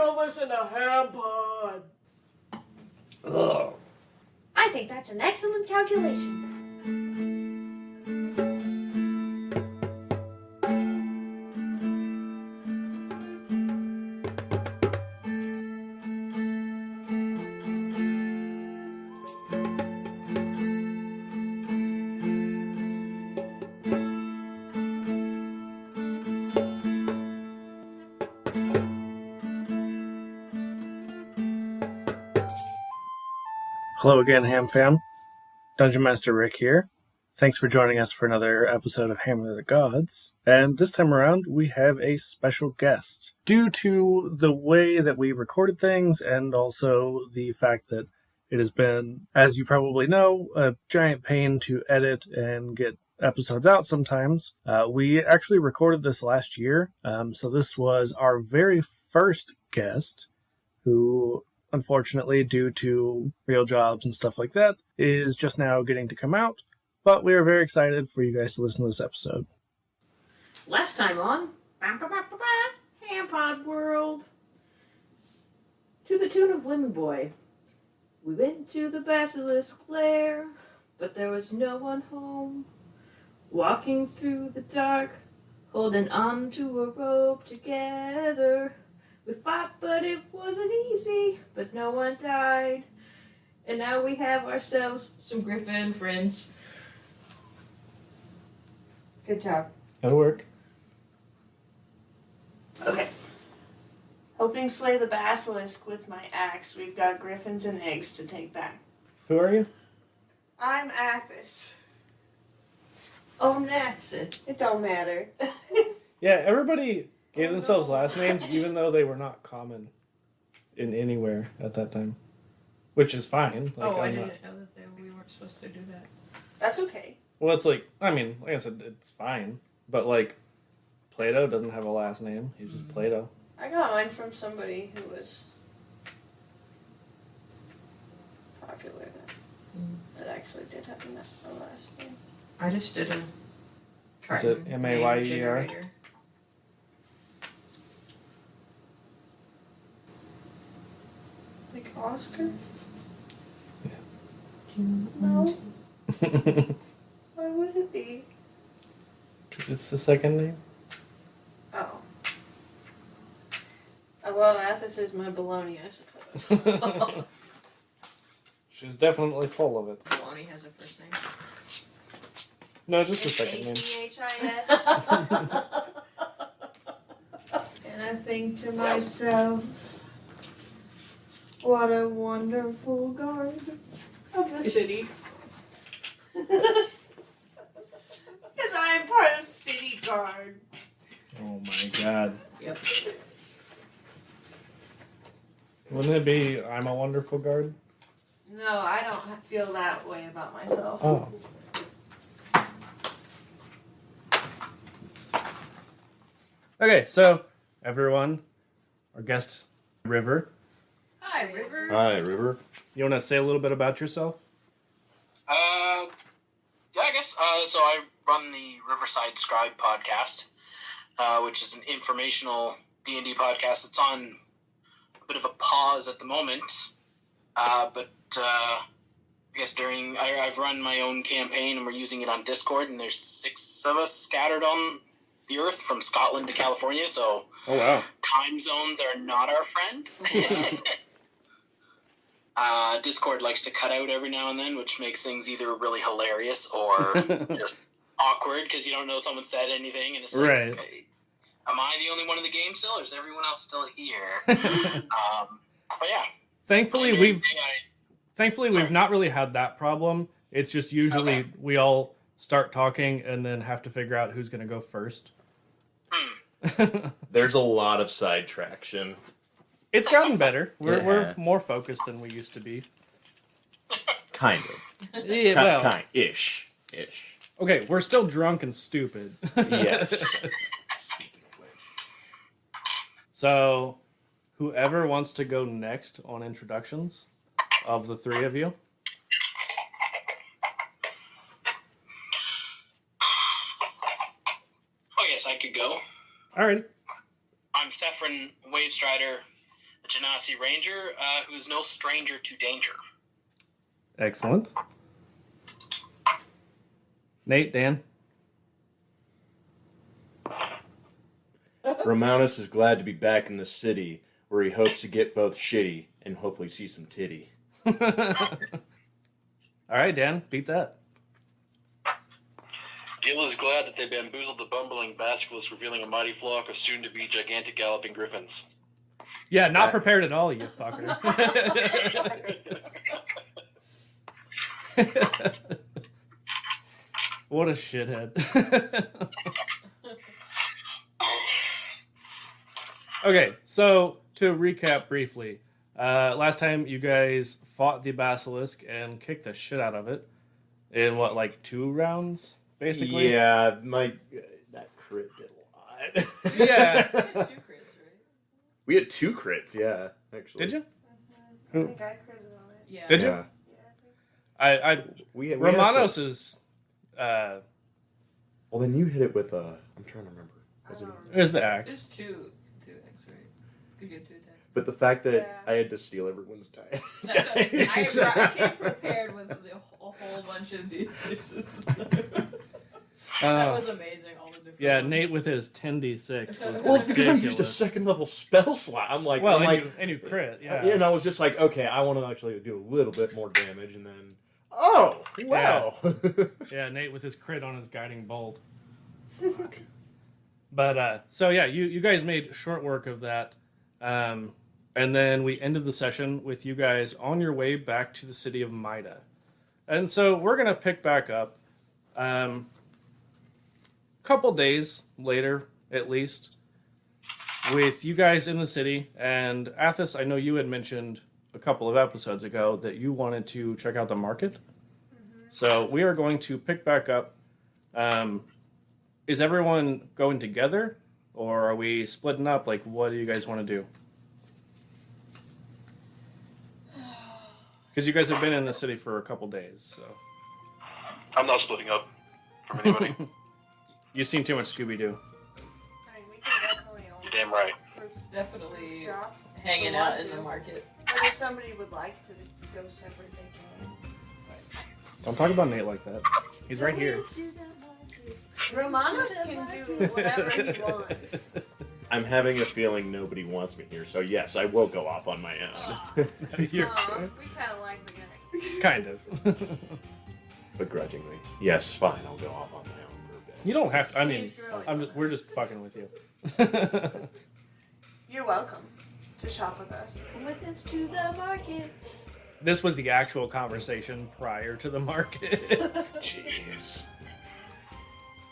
go listen to Ham Pod. Ugh. I think that's an excellent calculation. Hello again, Ham Fam. Dungeon Master Rick here. Thanks for joining us for another episode of Hammer of the Gods. And this time around, we have a special guest. Due to the way that we recorded things, and also the fact that it has been, as you probably know, a giant pain to edit and get episodes out sometimes, we actually recorded this last year. So this was our very first guest, who, unfortunately, due to real jobs and stuff like that, is just now getting to come out. But we are very excited for you guys to listen to this episode. Last time on Ham Pod World, to the tune of Lemon Boy, we went to the basilisk lair, but there was no one home. Walking through the dark, holding on to a rope together. We fought, but it wasn't easy, but no one died. And now we have ourselves some griffin friends. Good job. That'll work. Okay. Helping slay the basilisk with my axe, we've got griffins and eggs to take back. Who are you? I'm Athos. Oh, Naxis. It don't matter. Yeah, everybody gave themselves last names, even though they were not common in anywhere at that time. Which is fine. Like, I didn't know that we weren't supposed to do that. That's okay. Well, it's like, I mean, like I said, it's fine. But, like, Plato doesn't have a last name. He's just Plato. I got mine from somebody who was popular then. That actually did have a last name. I just did a Is Triton it M-A-Y-E-R? name generator. Like Oscar? No. Why would it be? Because it's the second name. Oh. Well, Athos is my baloney, I suppose. She's definitely full of it. Lonnie has a first name. No, just the second name. H-E-H-I-S. And I think to myself, what a wonderful guard of the city. Because I am part of City Guard. Oh my god. Yep. Wouldn't it be I'm a Wonderful Guard? No, I don't feel that way about myself. Oh. Okay, so everyone, our guest, River. Hi, River. Hi, River. You want to say a little bit about yourself? Yeah, I guess. So I run the Riverside Scribe podcast, which is an informational D&D podcast. It's on a bit of a pause at the moment, but I guess I've run my own campaign and we're using it on Discord, and there's 6 of us scattered on the earth from Scotland to California, so Oh, wow. time zones are not our friend. Discord likes to cut out every now and then, which makes things either really hilarious or just awkward because you don't know someone said anything, and it's like, Right. okay, am I the only one in the game still, or is everyone else still here? But yeah. Thankfully, Sorry. we've not really had that problem. It's just usually Okay. we all start talking and then have to figure out who's going to go first. There's a lot of side traction. It's gotten better. We're Yeah. more focused than we used to be. Kind of. Yeah, well, Ish. okay, we're still drunk and stupid. Yes. Speaking of which. So, whoever wants to go next on introductions of the 3 of you. I guess I could go. Alrighty. I'm Sephron Wavestrider, a Genasi ranger who is no stranger to danger. Excellent. Nate, Dan. Romanus is glad to be back in the city, where he hopes to get both shitty and hopefully see some titty. All right, Dan, beat that. Gil is glad that they bamboozled the bumbling basilisk, revealing a mighty flock of soon-to-be gigantic galloping griffins. Yeah, not prepared at all, you fucker. What a shithead. Okay, so to recap briefly, last time you guys fought the basilisk and kicked the shit out of it in what, like 2 rounds, basically? Yeah, that crit did a lot. Yeah. We had 2 crits, right? We had 2 crits, yeah, actually. Did you? I think I critted on it. Yeah. Did you? Yeah. Yeah, I think so. We had Romanos some- is Well, then you hit it with I'm trying to remember. Was it? is the axe. It's two attacks, right? Could get 2 attacks. But the fact that Yeah. I had to steal everyone's die. That's what, I came prepared with a whole bunch of D6s. That was amazing. All the different Yeah, ones. Nate with his 10d6. Was Well, it's because I used a ridiculous. 2nd level spell slot. I'm like, Well, I'm like, and you crit, yeah. and I was just like, okay, I want to actually do a little bit more damage, and then, oh, wow. Yeah, Nate with his crit on his guiding bolt. But, so yeah, you guys made short work of that. And then we ended the session with you guys on your way back to the city of Maida. And so we're going to pick back up couple days later, at least, with you guys in the city. And Athos, I know you had mentioned a couple of episodes ago that you wanted to check out the market. So we are going to pick back up. Is everyone going together, or are we splitting up? Like, what do you guys want to do? Because you guys have been in the city for a couple days, so I'm not splitting up from anybody. you've seen too much Scooby-Doo. I mean, we can definitely all You're damn right. Definitely shop. hanging We out want in to. the market. But if somebody would like to go separate, they can. Don't talk about Nate like that. He's right here. Romanos can do whatever he wants. I'm having a feeling nobody wants me here, so yes, I will go off on my own. You're We kind of like the guy. kind of. Begrudgingly. Yes, fine, I'll go off on my own for a bit. You don't have to. I mean, He's growing. we're just fucking with you. You're welcome to shop with us. Come with us to the market. This was the actual conversation prior to the market. Jeez.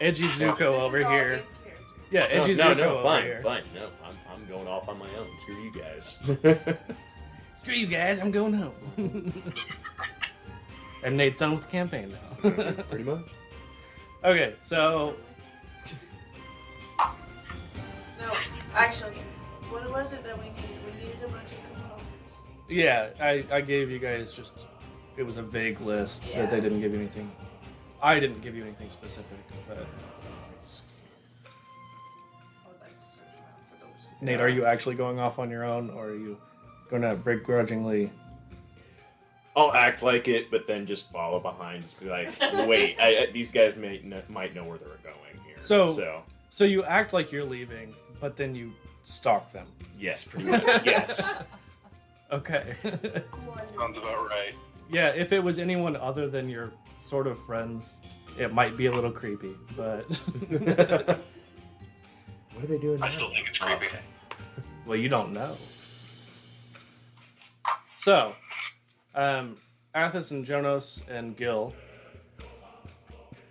Edgy Zuko This over is all here. in character. Yeah, Edgy no, Zuko over fine, here. fine. No, I'm going off on my own. Screw you guys. Screw you guys, I'm going home. And Nate's done with the campaign now. Pretty much. Okay, so No, actually, what was it that we needed? We needed a bunch of components. yeah, I gave you guys just, it was a vague list that they didn't give you anything. I didn't give you anything specific, but I would like to search around for those. Nate, are you actually going off on your own, or are you going to begrudgingly? I'll act like it, but then just follow behind. Just be like, wait, these guys might know where they're going here. So you act like you're leaving, but then you stalk them. Yes, pretty much. Yes. Okay. Sounds about right. Yeah, if it was anyone other than your sort of friends, it might be a little creepy, but What are they doing now? I still think it's creepy. Okay. well, you don't know. So, Athos and Jonas and Gil,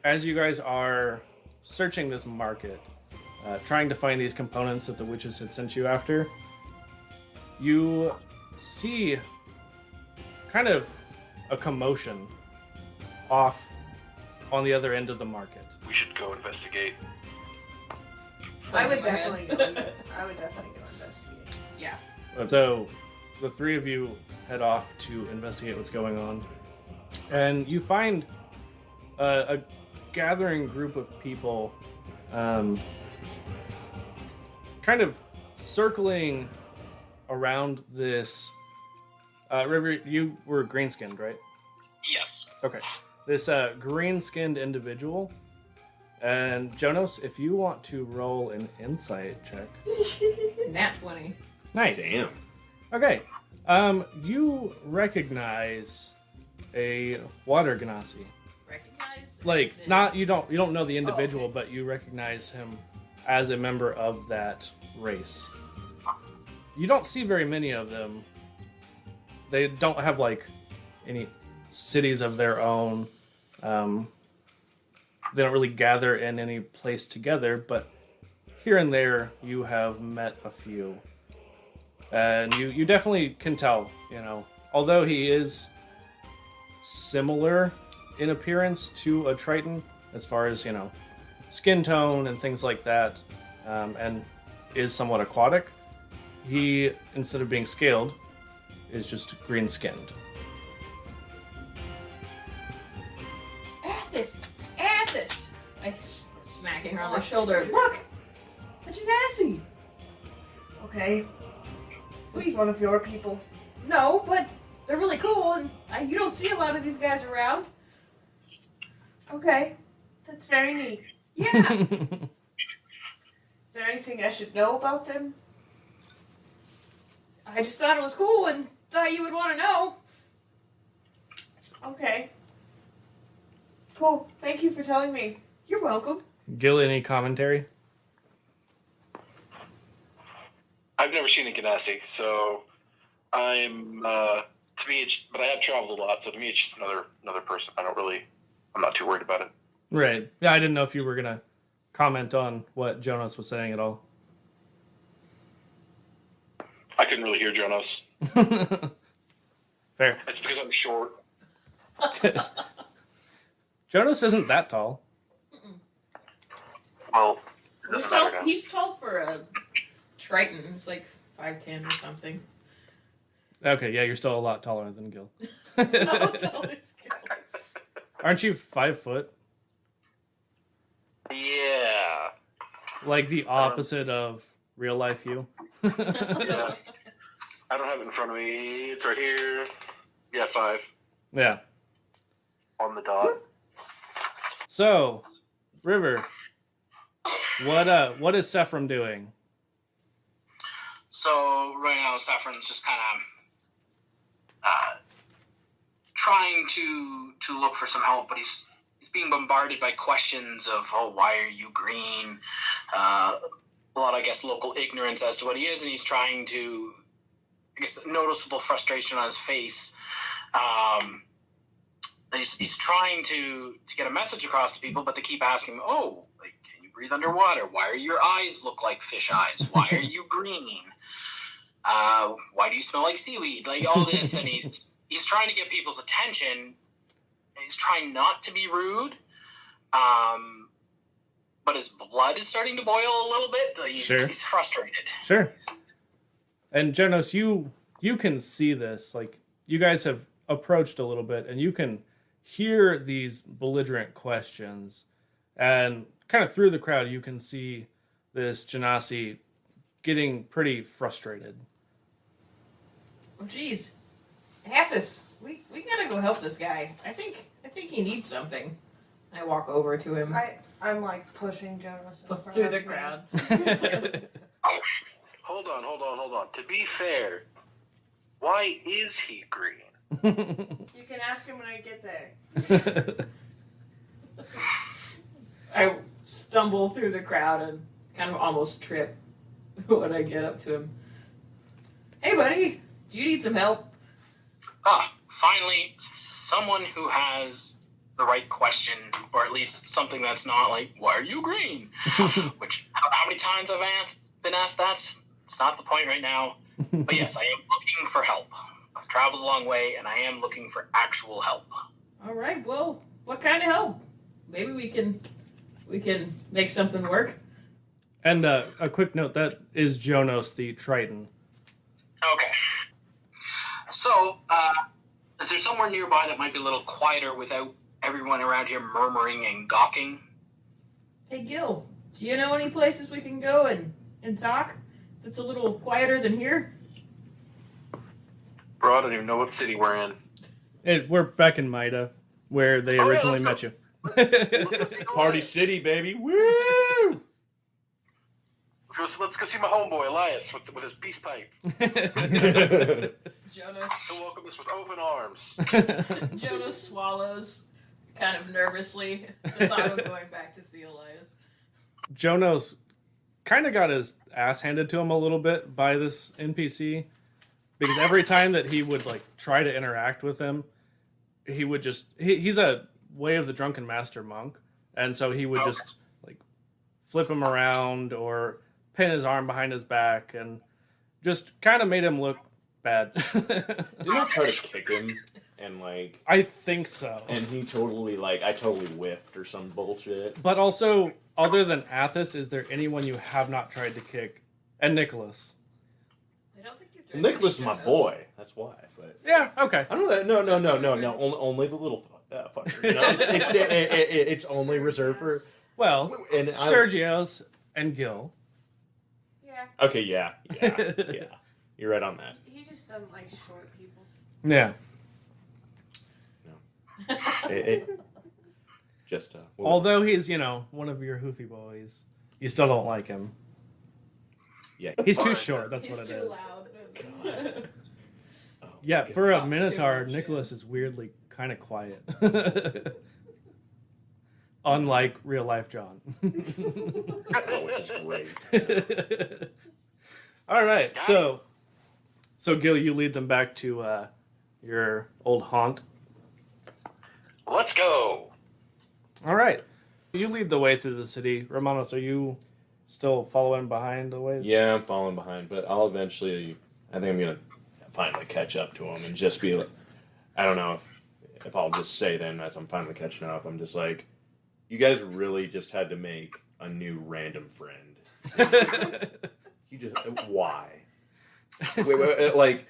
as you guys are searching this market, trying to find these components that the witches had sent you after, you see kind of a commotion off on the other end of the market. We should go investigate. I would definitely go. I would definitely go investigate. Yeah. So the three of you head off to investigate what's going on, and you find a gathering group of people kind of circling around this. River, you were green-skinned, right? Yes. Okay. This green-skinned individual. And Jonas, if you want to roll an insight check. Nat 20. Nice. Damn. Okay. You recognize a water genasi. Recognize? Like, as in- not you don't know the individual, okay. but you recognize him as a member of that race. You don't see very many of them. They don't have like any cities of their own. They don't really gather in any place together, but here and there you have met a few. And you definitely can tell, although he is similar in appearance to a Triton, as far as, skin tone and things like that, and is somewhat aquatic, he, instead of being scaled, is just green-skinned. Athos! Smacking her on the shoulder. Look! A genasi! Okay. Is this one of your people? No, but they're really cool, and you don't see a lot of these guys around. Okay. That's very neat. Yeah. Is there anything I should know about them? I just thought it was cool and thought you would want to know. Okay. Cool. Thank you for telling me. You're welcome. Gil, any commentary? I've never seen a Ganassi, so I'm to me, but I have traveled a lot, so to me, it's just another person. I'm not too worried about it. Right. Yeah, I didn't know if you were gonna comment on what Jonas was saying at all. I couldn't really hear Jonas. Fair. It's because I'm short. Jonas isn't that tall. Well, it doesn't matter now. He's tall for a Triton. He's like 5'10" or something. Okay, yeah, you're still a lot taller than Gil. How tall is Gil? Aren't you 5 foot? Yeah. Like the opposite of real life you? Yeah. I don't have it in front of me. It's right here. Yeah, 5 Yeah. on the dot. So, River, what is Sephram doing? So right now, Saffron's just kind of trying to look for some help, but he's being bombarded by questions of, why are you green? A lot, I guess, local ignorance as to what he is, and he's trying to, I guess, noticeable frustration on his face. He's trying to get a message across to people, but they keep asking him, can you breathe underwater? Why are your eyes look like fish eyes? Why are you green? Why do you smell like seaweed? Like all this, and he's trying to get people's attention. He's trying not to be rude, but his blood is starting to boil a little bit. He's frustrated. Sure. And Jonas, you can see this. Like, you guys have approached a little bit, and you can hear these belligerent questions. And kind of through the crowd, you can see this Genasi getting pretty frustrated. Oh, jeez. Athos, we gotta go help this guy. I think he needs something. I walk over to him. I'm like pushing Jonas in front Through of the me. crowd. Hold on. To be fair, why is he green? You can ask him when I get there. I stumble through the crowd and kind of almost trip when I get up to him. Hey, buddy, do you need some help? Finally, someone who has the right question, or at least something that's not like, why are you green? Which, how many times I've been asked that? It's not the point right now. But yes, I am looking for help. I've traveled a long way, and I am looking for actual help. All right, well, what kind of help? Maybe we can make something work. And a quick note, that is Jonas the Triton. Okay. So, is there somewhere nearby that might be a little quieter without everyone around here murmuring and gawking? Hey, Gil, do you know any places we can go and talk that's a little quieter than here? Bro, I don't even know what city we're in. We're back in Maida, where they originally met you. Party City, baby. Woo! Let's go see my homeboy Elias with his peace pipe. Jonas. He'll welcome us with open arms. Jonas swallows, kind of nervously, the thought of going back to see Elias. Jonas kind of got his ass handed to him a little bit by this NPC, because every time that he would like try to interact with him, he would just he's a Way of the Drunken Master monk, and so he would just like flip him around or pin his arm behind his back and just kind of made him look bad. Didn't I try to kick him and like? I think so. And he totally I totally whiffed or some bullshit. But also, other than Athos, is there anyone you have not tried to kick? And Nicholas. I don't think you've tried Nicholas to is kick my Jonas. boy. That's why. But Yeah. Okay. I don't know that. No. Only the little fucker. You know, it's only reserved for. Well, And Sergio's and Gil. Yeah, Okay. Yeah. You're right on that. he just doesn't like short people. Yeah. Just Although he's, one of your hoofy boys, you still don't like him. yeah. He's too short. That's He's what it too is. loud. Oh, Yeah, God. for a Talks too Minotaur, much, Nicholas is weirdly kind of quiet. Unlike real life John. Oh, which is great. All right, so Gil, you lead them back to your old haunt. Let's go. All right, you lead the way through the city. Romanos, are you still following behind the ways? Yeah, I'm falling behind, but I'll eventually. I think I'm gonna finally catch up to him and just be like, I don't know if I'll just say then as I'm finally catching up, I'm just like, you guys really just had to make a new random friend. You just why? Wait, like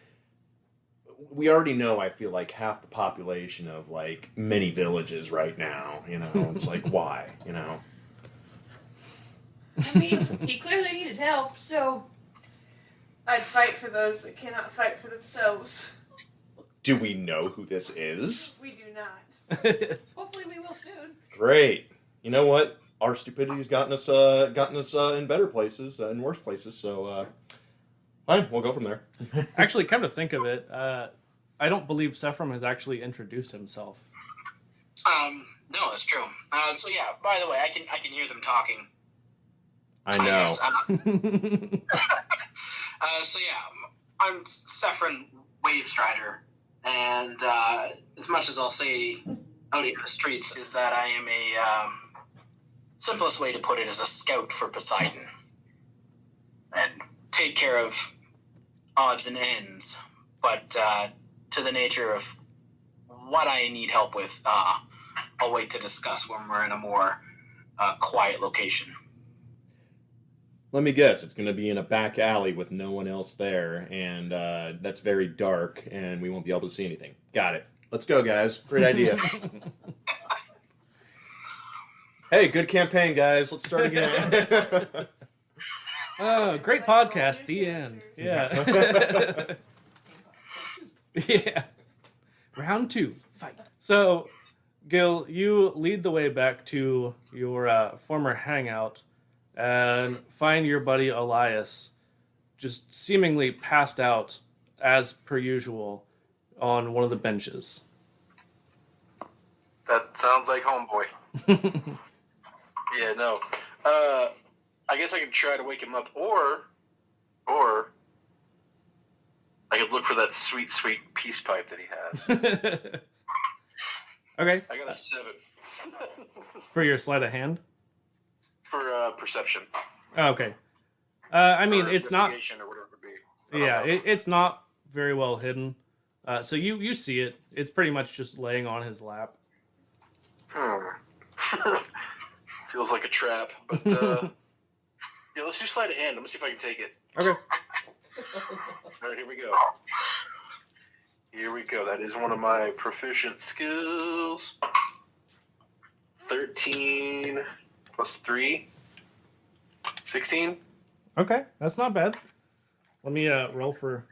we already know. I feel like half the population of like many villages right now. It's like why? I mean, he clearly needed help, so I'd fight for those that cannot fight for themselves. Do we know who this is? We do not. Hopefully we will soon. Great. You know what? Our stupidity's gotten us in better places, in worse places. So, fine, we'll go from there. Actually, come to think of it, I don't believe Sephram has actually introduced himself. No, that's true. So yeah, by the way, I can hear them talking. I know. So yeah, I'm Sephron Wavestrider, and as much as I'll say out in the streets is that I am a simplest way to put it is a scout for Poseidon, and take care of odds and ends. But to the nature of what I need help with, I'll wait to discuss when we're in a more quiet location. Let me guess. It's going to be in a back alley with no one else there, and that's very dark, and we won't be able to see anything. Got it. Let's go, guys. Great idea. Hey, good campaign, guys. Let's start again. Oh, great podcast. The end. Yeah. Yeah. Round 2. Fight. So, Gil, you lead the way back to your former hangout and find your buddy Elias just seemingly passed out as per usual on one of the benches. That sounds like homeboy. Yeah, no. I guess I could try to wake him up, or I could look for that sweet, sweet peace pipe that he has. Okay. I got a 7 For your sleight of hand? for perception. Oh, okay. I mean, Or it's not... investigation or whatever it would be. Yeah, it's not very well hidden. So you see it. It's pretty much just laying on his lap. Feels like a trap, but yeah, let's do sleight of hand. Let me see if I can take it. Okay. All right, here we go. Here we go. That is one of my proficient skills. 13 plus 3. 16. Okay, that's not bad. Let me roll for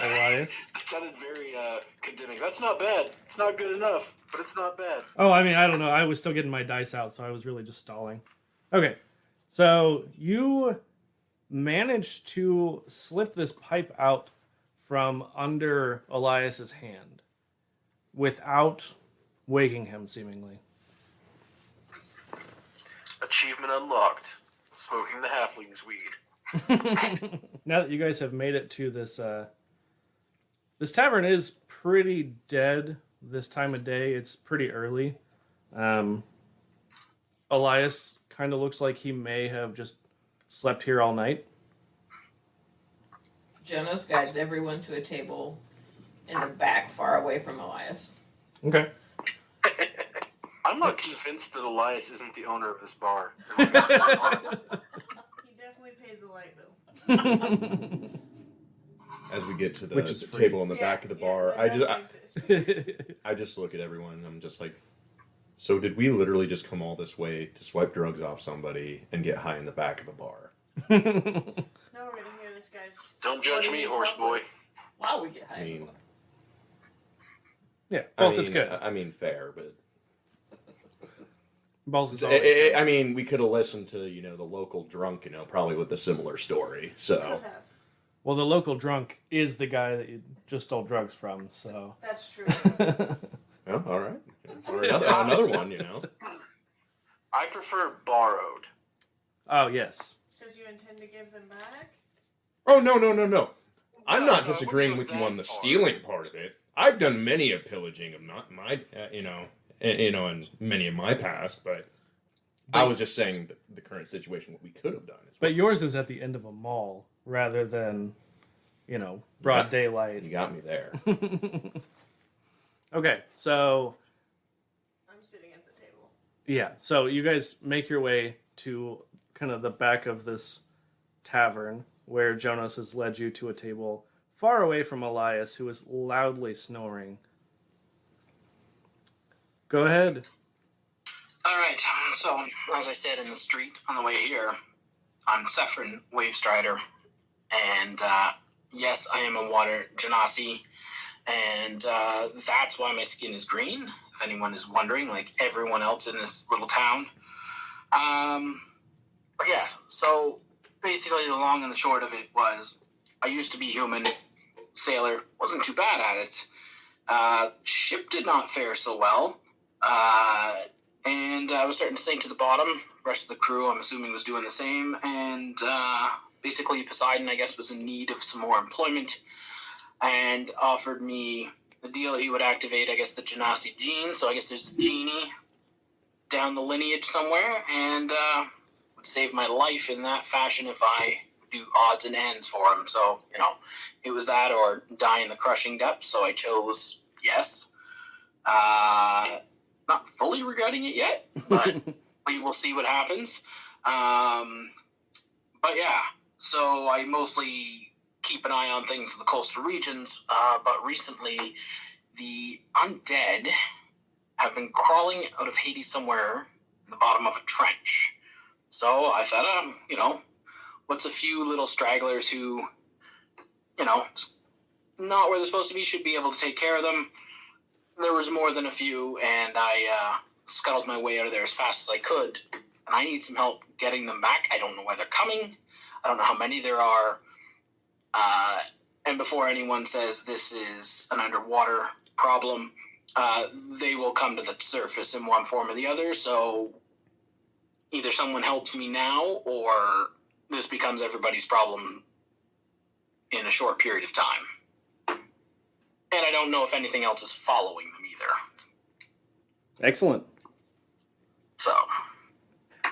Elias. That sounded very condemning. That's not bad. It's not good enough, but it's not bad. Oh, I mean, I don't know. I was still getting my dice out, so I was really just stalling. Okay, so you managed to slip this pipe out from under Elias's hand without waking him, seemingly. Achievement unlocked. Smoking the halfling's weed. Now that you guys have made it to this, this tavern is pretty dead this time of day. It's pretty early. Elias kind of looks like he may have just slept here all night. Jonas guides everyone to a table in the back, far away from Elias. Okay. I'm not convinced that Elias isn't the owner of this bar. He definitely pays the light bill. As we get to the Which is free. table in the back of the bar, that I just look at everyone and I'm just like, so did we literally just come all this way to swipe drugs off somebody and get high in the back of the bar? Now we're gonna hear this guy's. Don't judge me, horse boy. Wow, we get high. I mean, Yeah, both is good. I mean, fair, but Both is always good. I mean, we could have listened to the local drunk, probably with a similar story. So Could have. Well, the local drunk is the guy that you just stole drugs from, so. That's true. oh, all right, or another one, I prefer borrowed. Oh, yes. Because you intend to give them back? Oh no! I'm No, not no, disagreeing I with wouldn't you go on the that far. stealing part of it. I've done many a pillaging of not my, in many of my past, but I was just saying the current situation, what we could have done. But yours is at the end of a mall rather than, broad daylight. You got me there. Okay, so, I'm sitting at the table. yeah. So you guys make your way to kind of the back of this tavern where Jonas has led you to a table far away from Elias, who is loudly snoring. Go ahead. All right. So, as I said in the street on the way here, I'm Sephrin Wavestrider, and yes, I am a water genasi, and that's why my skin is green. If anyone is wondering, like everyone else in this little town. But yeah. So basically, the long and the short of it was, I used to be human. Sailor, wasn't too bad at it. Ship did not fare so well. And I was starting to sink to the bottom. The rest of the crew, I'm assuming, was doing the same. And basically, Poseidon, I guess, was in need of some more employment and offered me the deal he would activate, I guess, the Genasi gene. So I guess there's a genie down the lineage somewhere and would save my life in that fashion if I do odds and ends for him. So, it was that or die in the crushing depths. So I chose yes. Not fully regretting it yet, but we will see what happens. But yeah, so I mostly keep an eye on things in the coastal regions, but recently the undead have been crawling out of Hades somewhere in the bottom of a trench. So I thought, what's a few little stragglers who, not where they're supposed to be, should be able to take care of them. There was more than a few, and I scuttled my way out of there as fast as I could. And I need some help getting them back. I don't know where they're coming. I don't know how many there are. And before anyone says this is an underwater problem, they will come to the surface in one form or the other. So either someone helps me now, or this becomes everybody's problem in a short period of time. And I don't know if anything else is following them either. Excellent. So,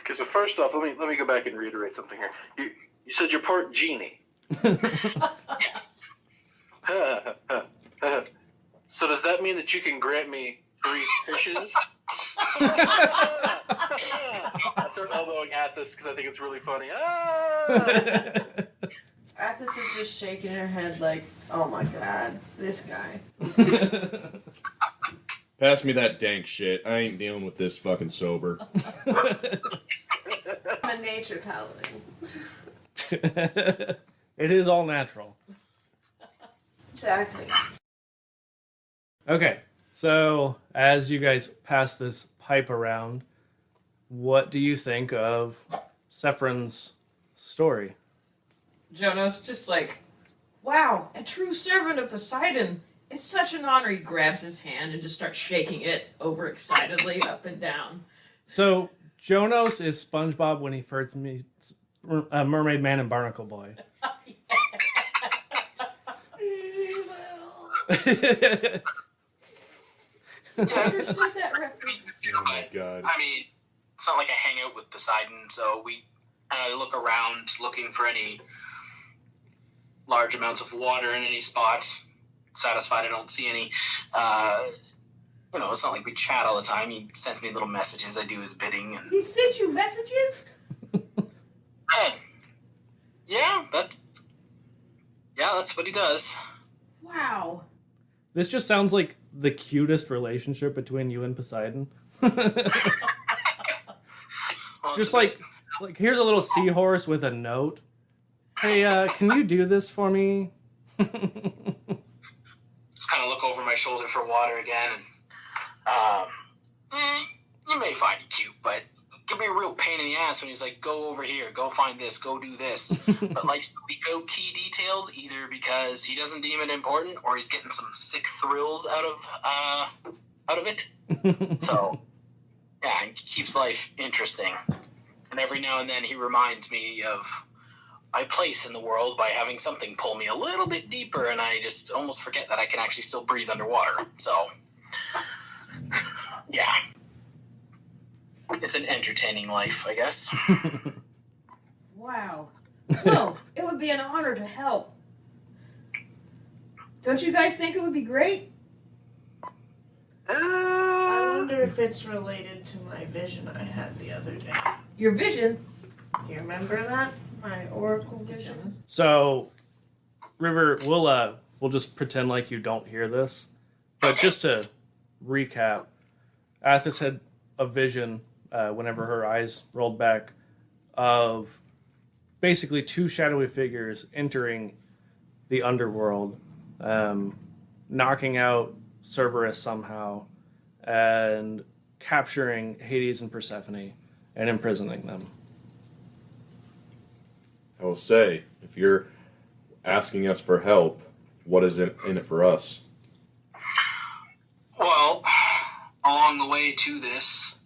Okay, so first off, let me go back and reiterate something here. You said you're part genie. yes. So does that mean that you can grant me 3 fishes? I start elbowing Athos because I think it's really funny. Athos is just shaking her head like, oh my god, this guy. Pass me that dank shit. I ain't dealing with this fucking sober. I'm a nature paladin. It is all natural. Exactly. Okay, so as you guys pass this pipe around, what do you think of Sephron's story? Jonah's just like, wow, a true servant of Poseidon. It's such an honor. He grabs his hand and just starts shaking it overexcitedly up and down. So Jonas is SpongeBob when he first meets Mermaid Man and Barnacle Boy. I understood that reference. Oh my god. I mean, it's not like I hang out with Poseidon, so I look around looking for any large amounts of water in any spots. Satisfied I don't see any. It's not like we chat all the time. He sends me little messages. I do his bidding. And He sent you messages? yeah, that's what he does. Wow. This just sounds like the cutest relationship between you and Poseidon. Well, Just like here's a little seahorse with a note. Hey, can you do this for me? just kind of look over my shoulder for water again. And you may find it cute, but it can be a real pain in the ass when he's like, go over here, go find this, go do this. But likes to leak out key details, either because he doesn't deem it important or he's getting some sick thrills out of it. So, yeah, it keeps life interesting. And every now and then he reminds me of my place in the world by having something pull me a little bit deeper, and I just almost forget that I can actually still breathe underwater. So, yeah. It's an entertaining life, I guess. Wow. Well, it would be an honor to help. Don't you guys think it would be great? I wonder if it's related to my vision I had the other day. Your vision? Do you remember that? My oracle vision? So, River, we'll just pretend like you don't hear this. But just to recap, Athos had a vision whenever her eyes rolled back of basically two shadowy figures entering the underworld, knocking out Cerberus somehow, and capturing Hades and Persephone and imprisoning them. I will say, if you're asking us for help, what is in it for us? Well, along the way to this,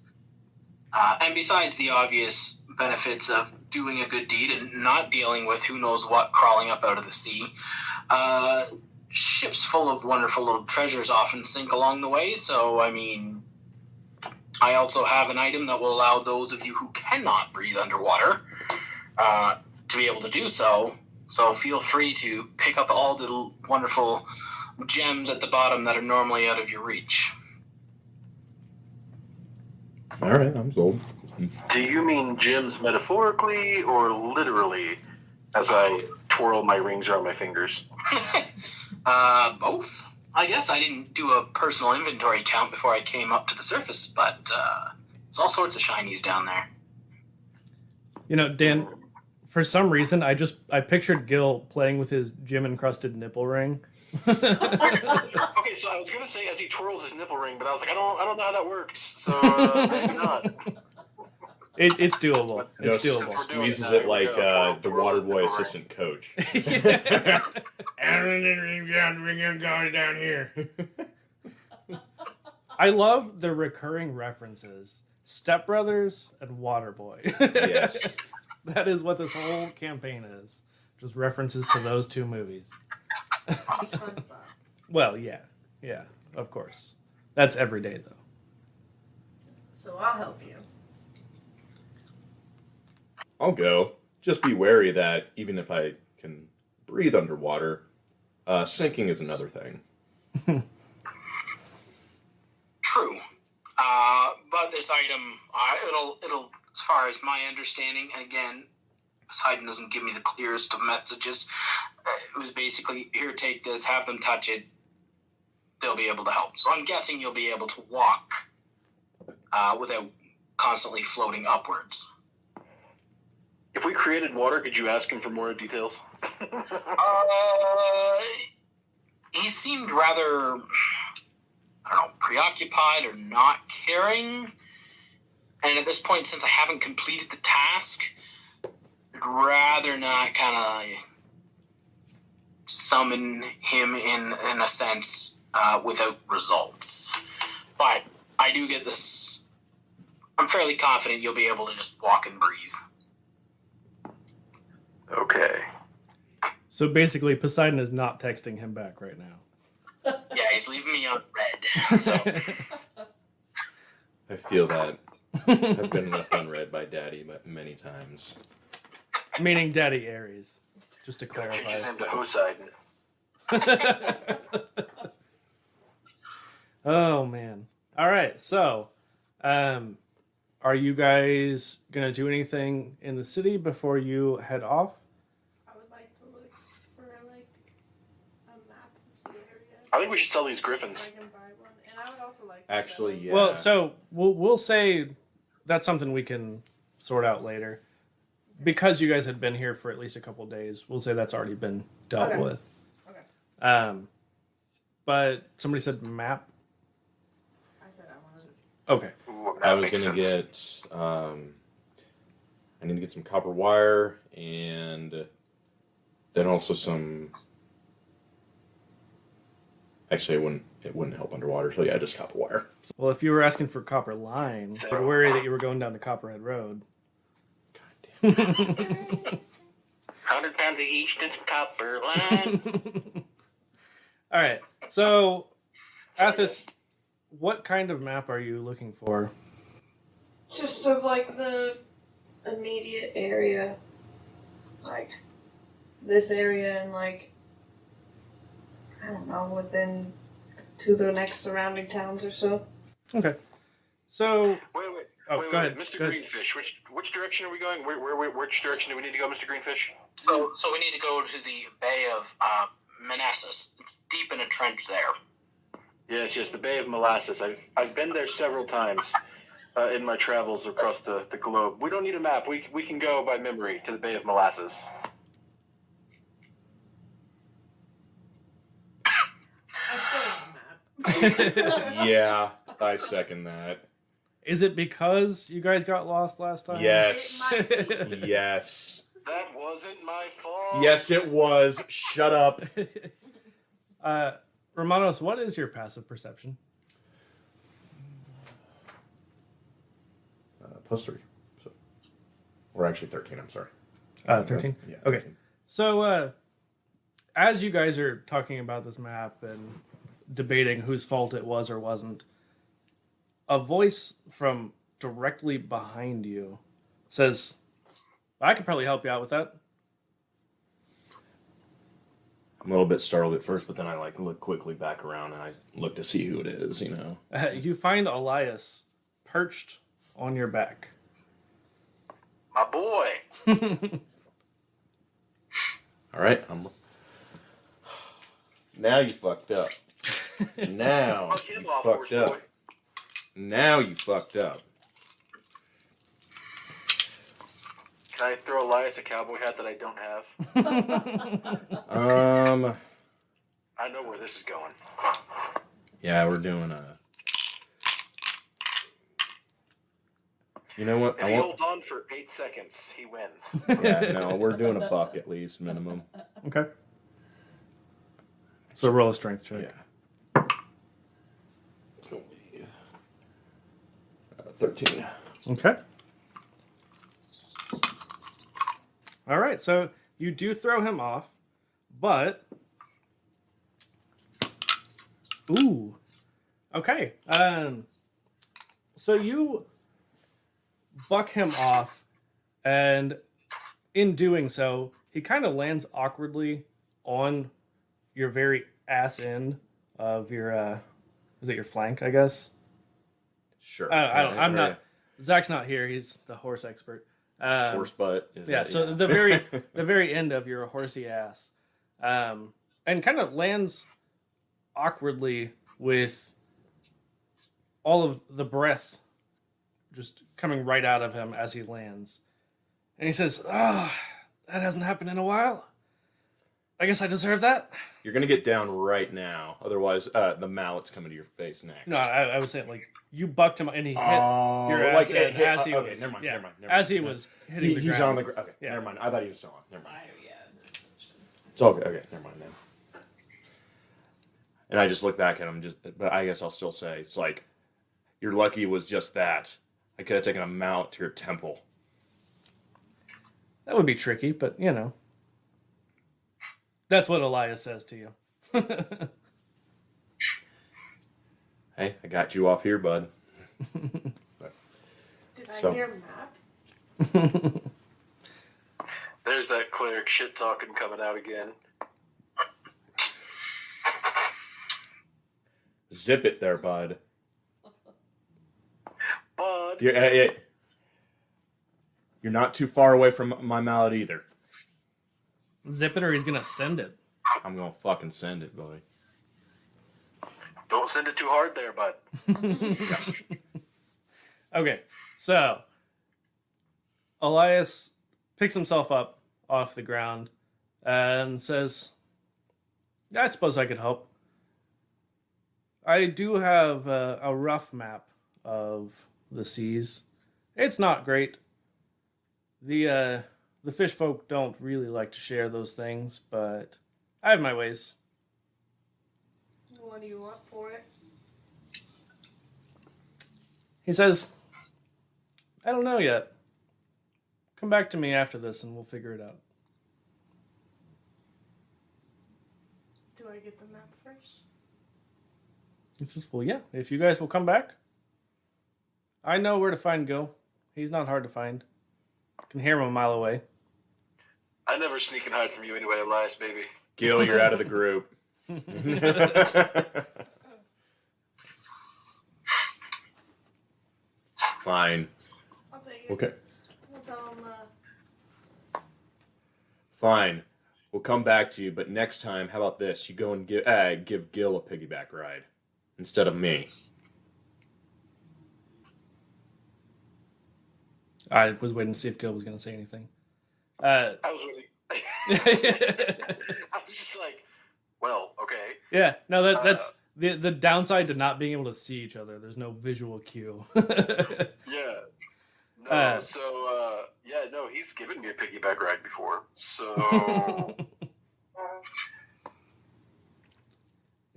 and besides the obvious benefits of doing a good deed and not dealing with who knows what crawling up out of the sea, ships full of wonderful little treasures often sink along the way. So, I mean, I also have an item that will allow those of you who cannot breathe underwater to be able to do so. So feel free to pick up all the wonderful gems at the bottom that are normally out of your reach. All right, I'm sold. Do you mean gems metaphorically or literally as I twirl my rings around my fingers? Both. I guess I didn't do a personal inventory count before I came up to the surface, but there's all sorts of shinies down there. You know, Dan, for some reason, I pictured Gil playing with his gem-encrusted nipple ring. Okay, so I was gonna say as he twirls his nipple ring, but I was like, I don't know how that works, so maybe not. It's doable. It's Just doable. squeezes We're doing it like that. the water boy assistant coach. down here. I love the recurring references. Step Brothers and Waterboy. Yes. That is what this whole campaign is. Just references to those two movies. Well, yeah, of course. That's every day, though. So I'll help you. I'll go. Just be wary that even if I can breathe underwater, sinking is another thing. True. But this item, it'll, as far as my understanding, and again, Poseidon doesn't give me the clearest of messages. It was basically, here, take this, have them touch it. They'll be able to help. So I'm guessing you'll be able to walk without constantly floating upwards. If we created water, could you ask him for more details? he seemed rather, I don't know, preoccupied or not caring. And at this point, since I haven't completed the task, I'd rather not kind of summon him in a sense without results. But I do get this. I'm fairly confident you'll be able to just walk and breathe. Okay. So basically, Poseidon is not texting him back right now. Yeah, he's leaving me on red. So I feel that. I've been left unread by Daddy many times. Meaning Daddy Aries, just to Gotta change his clarify. name to Poseidon. Oh, man. All right, so are you guys going to do anything in the city before you head off? I would like to look for like a map of the area. I think we should sell these If griffins. I can buy one, and I would also like to Actually, sell yeah. Well, so we'll say that's something we can sort out later. Because you guys had been here for at least a couple days, we'll say that's already been dealt Okay. with. Okay. But somebody said map. I said I wanted to. Okay. Ooh, that I was makes gonna sense. get. I need to get some copper wire and then also some. Actually, it wouldn't help underwater. So yeah, just copper wire. Well, if you were asking for copper line, So- I'd worry that you were going down to Copperhead Road. God damn. 100 pounds of yeast and some copper line. All right. So, Athos, what kind of map are you looking for? Just of like the immediate area, like this area, and like I don't know, within to the next surrounding towns or so. Okay. So, Wait. oh, wait, go ahead. Mr. Go ahead. Greenfish, which direction are we going? Which direction do we need to go, Mr. Greenfish? So we need to go to the Bay of Manassas. It's deep in a trench there. Yes, the Bay of Molasses. I've been there several times in my travels across the globe. We don't need a map. We can go by memory to the Bay of Molasses. I still want a map. Yeah, I second that. Is it because you guys got lost last time? Yes. It might Yes. That wasn't my fault. Yes, it was. Shut up. Romanos, what is your passive perception? +3. So, or actually 13. I'm sorry. 13? Yeah. Okay. 13. So, as you guys are talking about this map and debating whose fault it was or wasn't, a voice from directly behind you says, I could probably help you out with that. I'm a little bit startled at first, but then I look quickly back around and I look to see who it is. You know. You find Elias perched on your back. My boy. All right. Now you fucked up. Now Fuck him you off, fucked horse up. boy. Now you fucked up. Can I throw Elias a cowboy hat that I don't have? I know where this is going. Yeah, we're doing a. You know what? If he holds on for 8 seconds, he wins. Yeah, no, we're doing a buck at least minimum. Okay. So roll a strength check. Yeah. It's gonna be 13. Okay. All right, so you do throw him off, but ooh, okay. So you buck him off, and in doing so, he kind of lands awkwardly on your very ass end of your is it your flank, I guess? Sure. I'm not. Zach's not here. He's the horse expert. Horse butt. Is Yeah, that- so the very end of your horsey ass, and kind of lands awkwardly with all of the breath just coming right out of him as he lands, and he says, "Ah, that hasn't happened in a while. I guess I deserve that. You're gonna get down right now. Otherwise, the mallet's coming to your face next. No, I was saying like you bucked him and he hit Oh, your ass like as he okay, was. never mind. Yeah, Never mind. as he was hitting the He's ground. on the ground. Okay, Yeah. never mind. I thought he was still on. Never mind. Yeah, no such It's all good. Okay, never mind then. And I just look back at him. But I guess I'll still say it's like you're lucky it was just that. I could have taken a mallet to your temple. That would be tricky, but you know. That's what Elias says to you. Hey, I got you off here, bud. Did I So- hear map? There's that cleric shit talking coming out again. Zip it there, bud. Bud. You're not too far away from my mallet either. Zip it or he's gonna send it. I'm gonna fucking send it, boy. Don't send it too hard there, bud. Okay, so Elias picks himself up off the ground and says, I suppose I could help. I do have a rough map of the seas. It's not great. The fish folk don't really like to share those things, but I have my ways. What do you want for it? He says, I don't know yet. Come back to me after this and we'll figure it out. Do I get the map first? He says, well, yeah, if you guys will come back. I know where to find Gil. He's not hard to find. Can hear him a mile away. I never sneak and hide from you anyway, Elias, baby. Gil, you're out of the group. Fine. I'll take it. Okay. We'll tell him, Fine. We'll come back to you, but next time, how about this? You go and give Gil a piggyback ride instead of me. I was waiting to see if Gil was going to say anything. I was really. I was just like, well, okay. Yeah, no, that's the downside to not being able to see each other. There's no visual cue. Yeah. No, yeah, no, he's given me a piggyback ride before. So.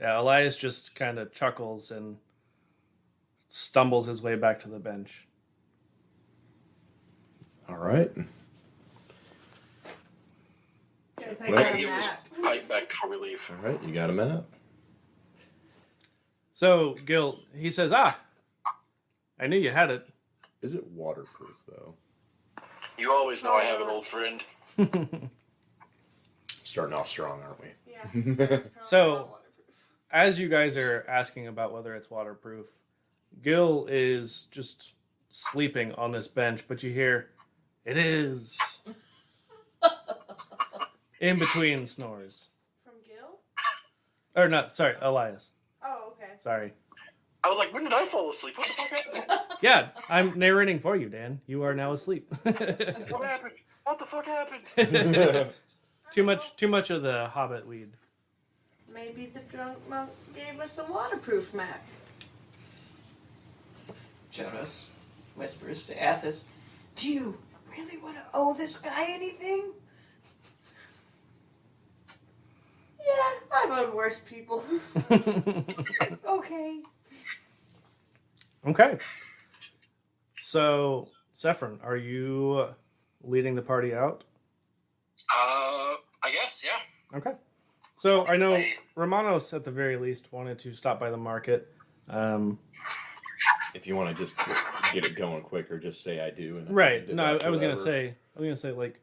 Yeah, Elias just kind of chuckles and stumbles his way back to the bench. All right. guys, I Well, got I a give this map. pipe back before we leave. All right. You got a map. So, Gil, he says, I knew you had it. Is it waterproof though? You always know I have an old friend. Starting off strong, aren't we? Yeah. That's probably So- not waterproof. As you guys are asking about whether it's waterproof, Gil is just sleeping on this bench, but you hear, it is. In between snores. From Gil? Or not, sorry, Elias. Oh, okay. Sorry. I was like, when did I fall asleep? What the fuck happened? Yeah, I'm narrating for you, Dan. You are now asleep. What happened? What the fuck happened? too much of the Hobbit weed. Maybe the drunk monk gave us a waterproof map. Jonas whispers to Athos, do you really want to owe this guy anything? Yeah, I've owed worse people. Okay. Okay. So, Sephron, are you leading the party out? I guess, yeah. Okay. So, I know Romanos, at the very least, wanted to stop by the market. If you want to just get it going quicker, just say I do. And Right. do No, that, I was gonna whatever. say, like,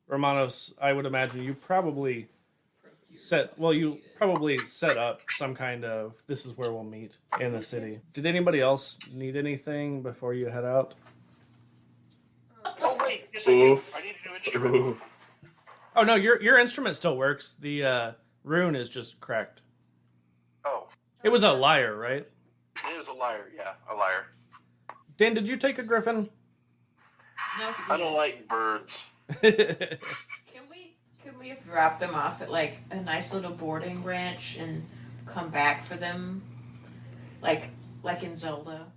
Romanos. I would imagine you probably set up some kind of this is where we'll meet in the city. Did anybody else need anything before you head out? Oh, wait. Yes, I do. Oof. I need a new instrument. Ooh. Oh no, your instrument still works. The rune is just cracked. Oh, It was a lyre, right? it was a liar. Yeah, a liar. Dan, did you take a griffin? No, I don't like birds. Can we we have dropped them off at like a nice little boarding ranch and come back for them, like in Zelda.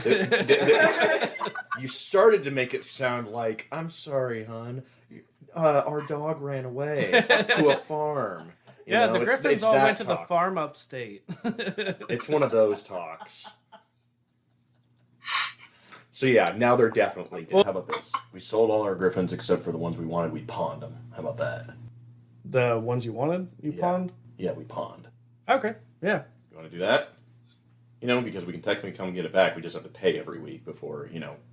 You started to make it sound like, I'm sorry, hon. Our dog ran away to a farm. You Yeah, know, the it's- Griffins it's all that went to the talk. farm upstate. It's one of those talks. So yeah, now they're definitely dead. How about this? We sold all our Griffins except for the ones we wanted. We pawned them. How about that? The ones you wanted, you Yeah. pawned? Yeah, we pawned. Okay, yeah. You want to do that? You know, because we can technically come and get it back. We just have to pay every week before,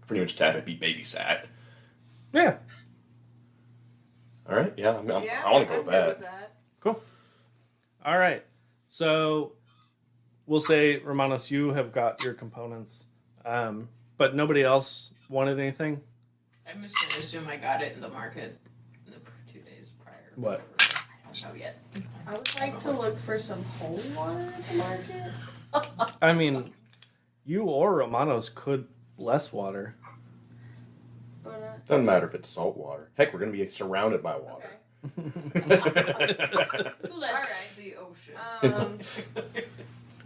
pretty much to have it be babysat. Yeah, All right? Yeah, I want to go with good that. with that. cool. All right. So we'll say, Romanos, you have got your components, but nobody else wanted anything? I'm just gonna assume I got it in the market in the 2 days prior. What? I don't know yet. I would like to look for some holy water at the market. I mean, you or Romanos could bless water. But, Doesn't matter if it's salt water. Heck, we're going to be surrounded by water. Bless Alright. the ocean.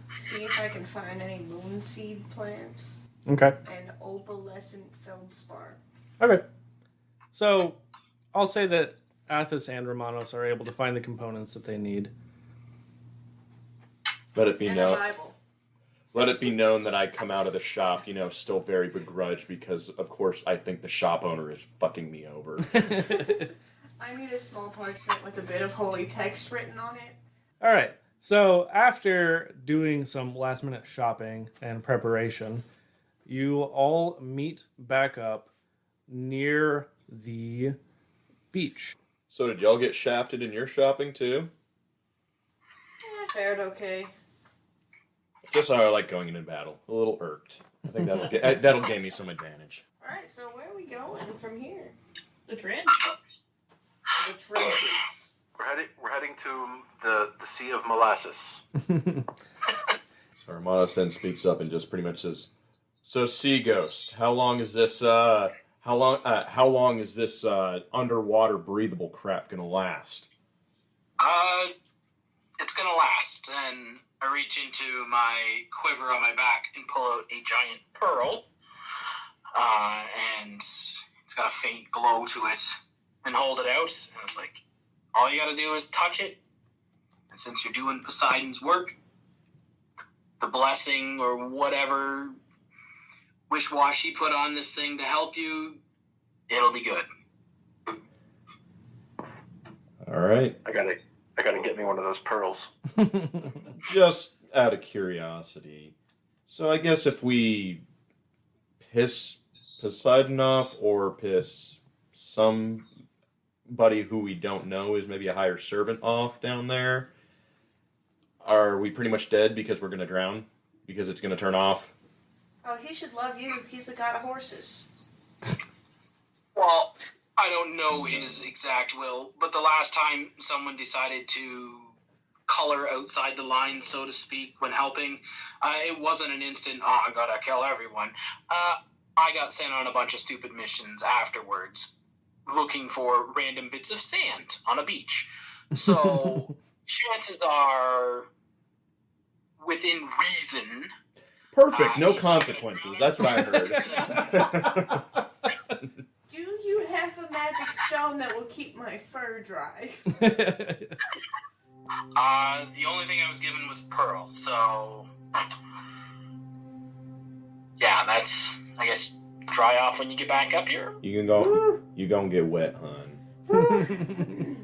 See if I can find any moonseed plants Okay. and opalescent feldspar. Okay. So I'll say that Athos and Romanos are able to find the components that they need. Let it be And a known. Bible. Let it be known that I come out of the shop, still very begrudged because, of course, I think the shop owner is fucking me over. I need a small parchment with a bit of holy text written on it. All right. So after doing some last minute shopping and preparation, you all meet back up near the beach. So did y'all get shafted in your shopping too? Fared okay. Just how I like going into battle. A little irked. I think that'll gain me some advantage. Alright, so where are we going from here? The trench. The trenches. We're heading to the Sea of Molasses. So Armada then speaks up and just pretty much says, "So Sea Ghost, how long is this underwater breathable crap gonna last?" It's gonna last, and I reach into my quiver on my back and pull out a giant pearl, and it's got a faint glow to it, and hold it out, and it's like, all you gotta do is touch it, and since you're doing Poseidon's work, the blessing or whatever wish-wash he put on this thing to help you, it'll be good. All right. I gotta get me one of those pearls. Just out of curiosity. So I guess if we piss Poseidon off or piss somebody who we don't know is maybe a higher servant off down there, are we pretty much dead because we're going to drown? Because it's going to turn off? Oh, he should love you. He's the god of horses. Well, I don't know his exact will, but the last time someone decided to color outside the lines, so to speak, when helping, it wasn't an instant, oh, I gotta kill everyone. I got sent on a bunch of stupid missions afterwards, looking for random bits of sand on a beach. So, chances are, within reason... Perfect. No he's consequences. not That's what I gonna- heard. Do you have a magic stone that will keep my fur dry? The only thing I was given was pearl, so... Yeah, that's, I guess, dry off when you get back up here. You gonna get wet, hon.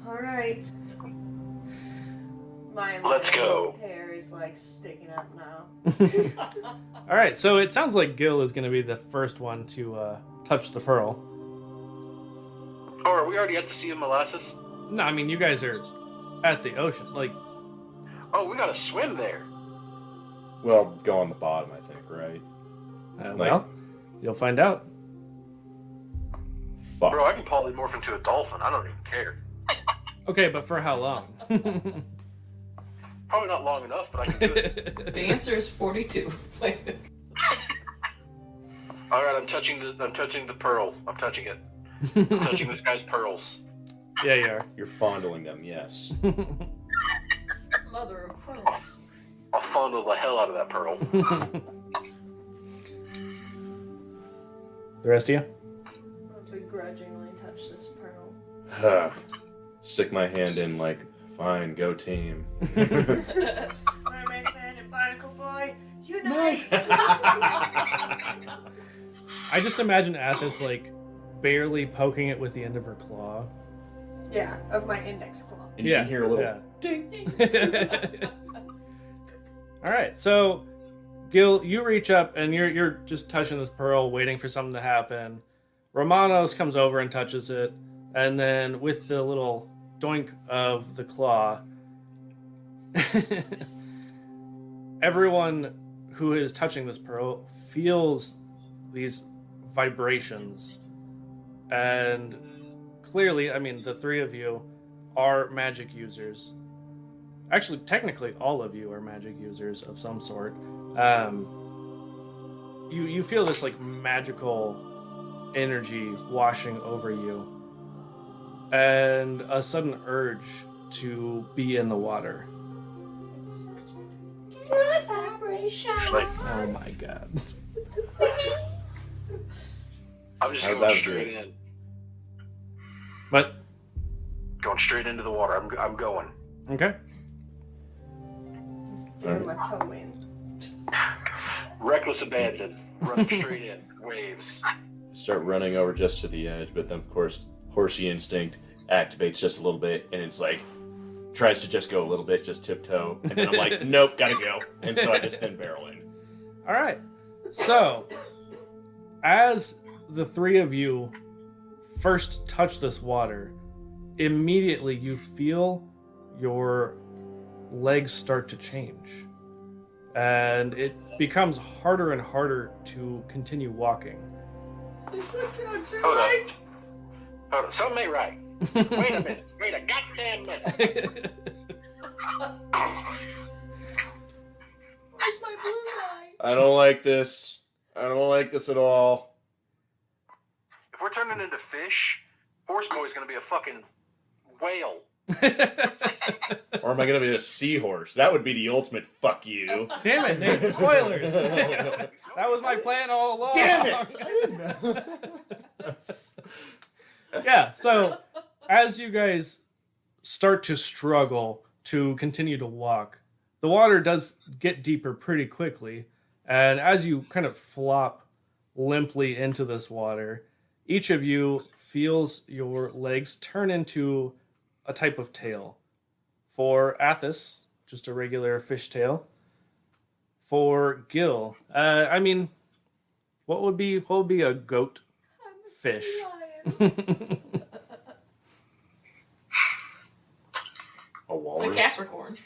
Alright. My Let's go. hair is like sticking up now. All right, so it sounds like Gil is going to be the first one to touch the pearl. Oh, are we already at the Sea of Molasses? No, I mean, you guys are at the ocean. Like, Oh, we gotta swim there. Well, go on the bottom, I think, right? well, you'll find out. Fuck. Bro, I can polymorph into a dolphin. I don't even care. Okay, but for how long? Probably not long enough, but I can do it. The answer is 42. All right, I'm touching the pearl. I'm touching it. I'm touching this guy's pearls. Yeah, you are. You're fondling them, yes. Mother of pearls. I'll fondle the hell out of that pearl. The rest of you? I'll begrudgingly touch this pearl. Stick my hand in like, fine, go team. Mermaid Man and Barnacle Boy, unite! I just imagine Athos like barely poking it with the end of her claw. Yeah, of my index claw. And you can hear a little ding. All right, so Gil, you reach up and you're just touching this pearl, waiting for something to happen. Romanos comes over and touches it, and then with the little doink of the claw, everyone who is touching this pearl feels these vibrations, and clearly, I mean, the three of you are magic users. Actually, technically, all of you are magic users of some sort. You feel this like magical energy washing over you, and a sudden urge to be in the water. Good vibration. It's like, Oh my god. I'm just How'd going that straight do? in. But Going straight into the water. I'm going. okay. Throw my toe in. Reckless abandon. Running straight in. Waves. Start running over just to the edge, but then of course horsey instinct activates just a little bit, and it's like tries to just go a little bit, just tiptoe, and then I'm like, nope, gotta go, and so I just then barrel in. All right. So, as the three of you first touch this water, immediately you feel your legs start to change. And it becomes harder and harder to continue walking. Is this what drugs are Hold up. like? Hold on. Something ain't right. Wait a minute. Wait a goddamn minute. Where's my blue guy? I don't like this. I don't like this at all. If we're turning into fish, Horse Boy's gonna be a fucking whale. Or am I gonna be a seahorse? That would be the ultimate fuck you. Damn it, Nate. Spoilers. That was my plan all along. Damn it! I didn't know. Yeah, so as you guys start to struggle to continue to walk, the water does get deeper pretty quickly. And as you kind of flop limply into this water, each of you feels your legs turn into a type of tail. For Athos, just a regular fish tail. For Gil, I mean, what would be a goat I'm a fish? sea lion. A It's walrus? a Capricorn.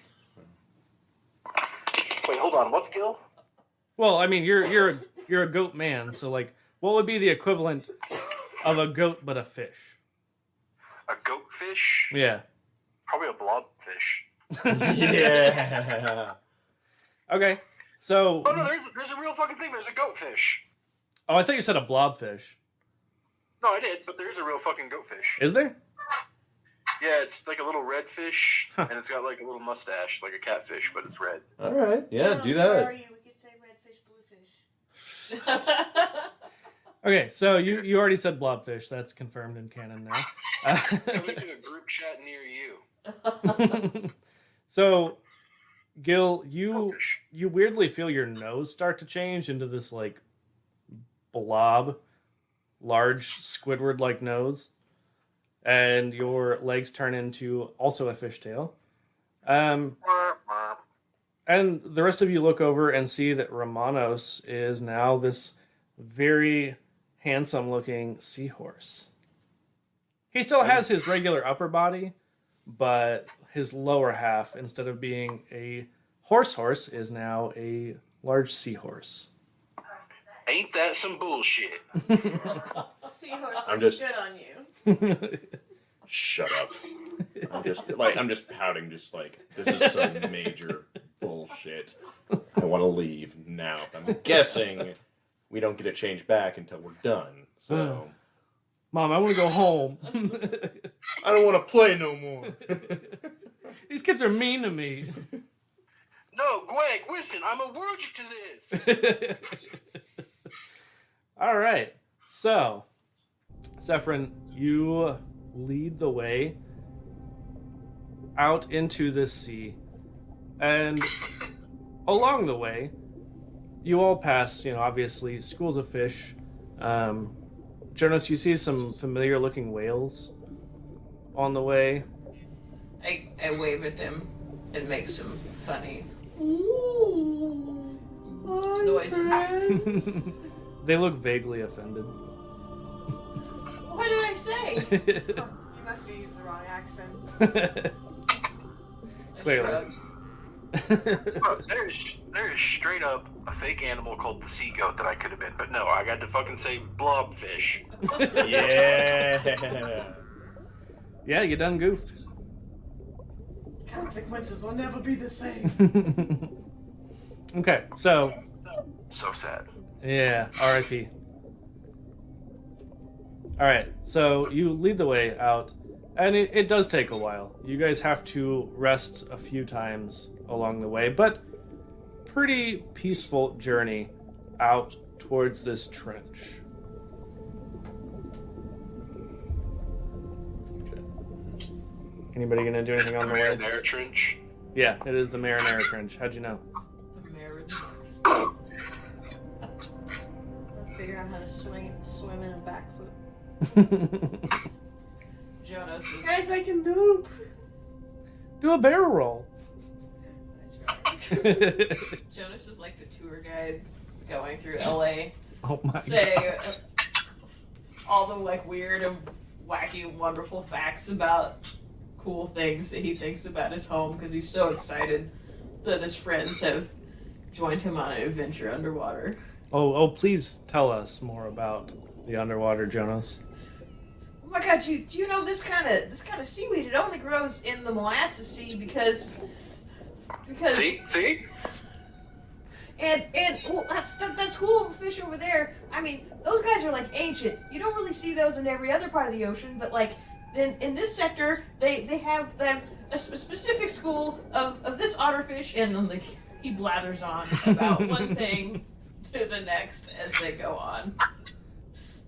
Wait, hold on. What's Gil? Well, I mean, you're a goat man, so like, what would be the equivalent of a goat but a fish? A goat fish? Yeah. Probably a blobfish. Yeah. Okay. So, Oh no, there's a real fucking thing. There's a goat fish. oh, I thought you said a blobfish. No, I did, but there's a real fucking goat fish. Is there? Yeah, it's like a little red fish, Huh. and it's got like a little mustache, like a catfish, but it's red. All right. Yeah, Jonas, do where that. are you? We could say redfish, bluefish. Okay, so you already said blobfish. That's confirmed in canon now. Coming to a group chat near you. So, Gil, you Goatfish. you weirdly feel your nose start to change into this like blob, large Squidward-like nose, and your legs turn into also a fishtail. And the rest of you look over and see that Romanos is now this very handsome-looking seahorse. He still has his regular upper body, but his lower half, instead of being a horse, is now a large seahorse. Ain't that some bullshit? Seahorse I'm looks just- good on you. Shut up. I'm just pouting, just like, this is some major bullshit. I want to leave now. I'm guessing we don't get it changed back until we're done. So Mom, I want to go home. I don't want to play no more. These kids are mean to me. No, Greg, listen, I'm allergic to this. All right. So, Sephron, you lead the way out into this sea. And along the way, you all pass, obviously, schools of fish. Jonas, you see some familiar-looking whales on the way. I wave at them and make some funny noises. They look vaguely offended. What did I say? You must have used the wrong accent. Clearly. Bro, there's straight up a fake animal called the sea goat that I could have been, but no, I got to fucking say blobfish. Yeah. Yeah, you done goofed. Consequences will never be the same. Okay, so So sad. yeah, R.I.P. All right, so you lead the way out, and it does take a while. You guys have to rest a few times along the way, but pretty peaceful journey out towards this trench. Anybody gonna do anything on the way? Marinara trench. Yeah, it is the Marinara Trench. How'd you know? The marriage. I'll figure out how to swim in a back foot. Jonas is. Guys, I can noob. Do a barrel roll. Jonas is like the tour guide going through LA. Oh my Say god. all the like weird and wacky and wonderful facts about cool things that he thinks about his home because he's so excited that his friends have joined him on an adventure underwater. Oh, please tell us more about the underwater, Jonas. Oh my god, do you know this kind of seaweed? It only grows in the molasses sea because See? and well, that's cool fish over there. I mean, those guys are like ancient. You don't really see those in every other part of the ocean, but like in this sector, they have a specific school of this otterfish, and like he blathers on about one thing to the next as they go on.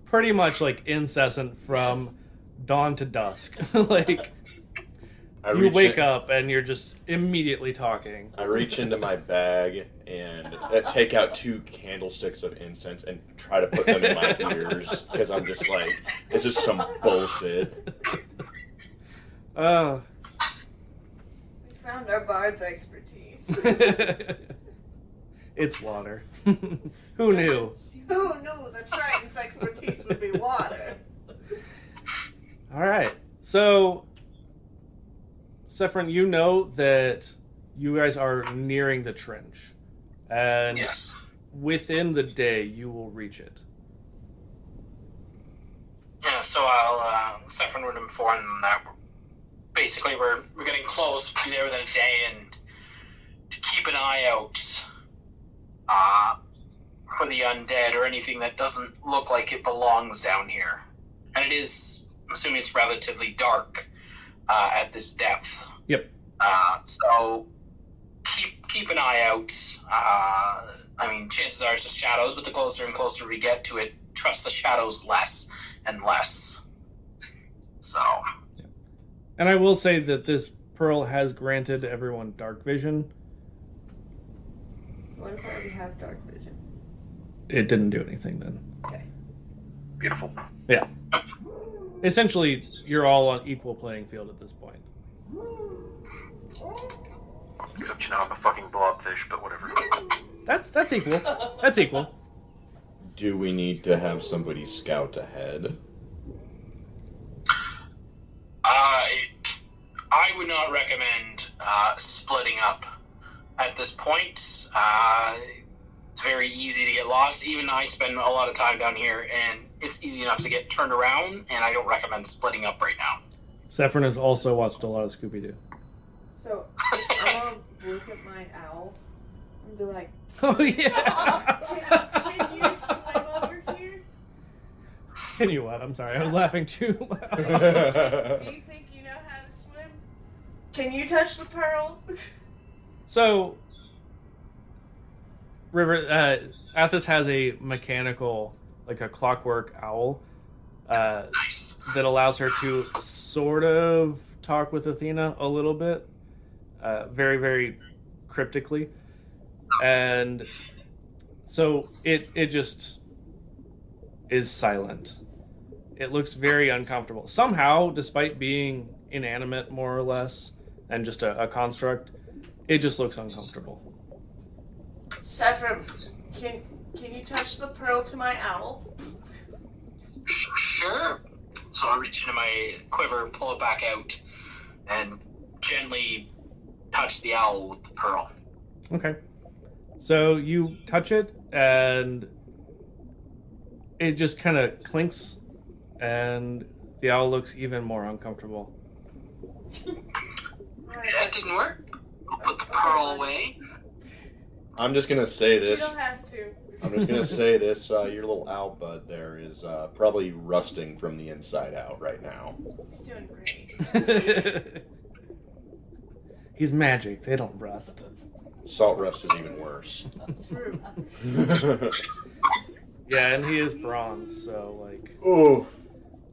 Pretty much like incessant from dawn to dusk. Like you wake up and you're just immediately talking. I reach into my bag and take out 2 candlesticks of incense and try to put them in my ears because I'm just like, this is some bullshit. We found our bard's expertise. It's water. Who knew? Who knew the Triton's expertise would be water? All right. So, Sephron, you know that you guys are nearing the trench. And Yes. within the day, you will reach it. Yeah, so I'll Sephron would inform them that basically we're getting close, be there within a day, and to keep an eye out for the undead or anything that doesn't look like it belongs down here. And it is, I'm assuming it's relatively dark at this depth. Yep. So keep an eye out. I mean, chances are it's just shadows, but the closer and closer we get to it, trust the shadows less and less. So. And I will say that this pearl has granted everyone dark vision. What if I already have dark vision? It didn't do anything then. Okay. Beautiful. Yeah. Essentially, you're all on equal playing field at this point. Except I'm a fucking blobfish, but whatever. That's equal. That's equal. Do we need to have somebody scout ahead? I would not recommend splitting up at this point. It's very easy to get lost. Even I spend a lot of time down here, and it's easy enough to get turned around, and I don't recommend splitting up right now. Saffron has also watched a lot of Scooby-Doo. So, I'm gonna look at my owl and be like, Oh, yeah! Can you swim over here? Continue what? I'm sorry, I was laughing too loud. Do you think you know how to swim? Can you touch the pearl? So, Athos has a mechanical, like a clockwork owl, Nice. that allows her to sort of talk with Athena a little bit, very, very cryptically, and so it just is silent. It looks very uncomfortable. Somehow, despite being inanimate more or less, and just a construct, it just looks uncomfortable. Sephram, can you touch the pearl to my owl? Sure. So I reach into my quiver, pull it back out, and gently touch the owl with the pearl. Okay. So you touch it, and it just kind of clinks, and the owl looks even more uncomfortable. That didn't work. I'll put the pearl away. I'm just gonna say You this. don't have to. I'm just gonna say this. Your little owl bud there is probably rusting from the inside out right now. He's doing great. He's magic. They don't rust. Salt rust is even worse. True. Yeah, and he is bronze, so, like, Oof.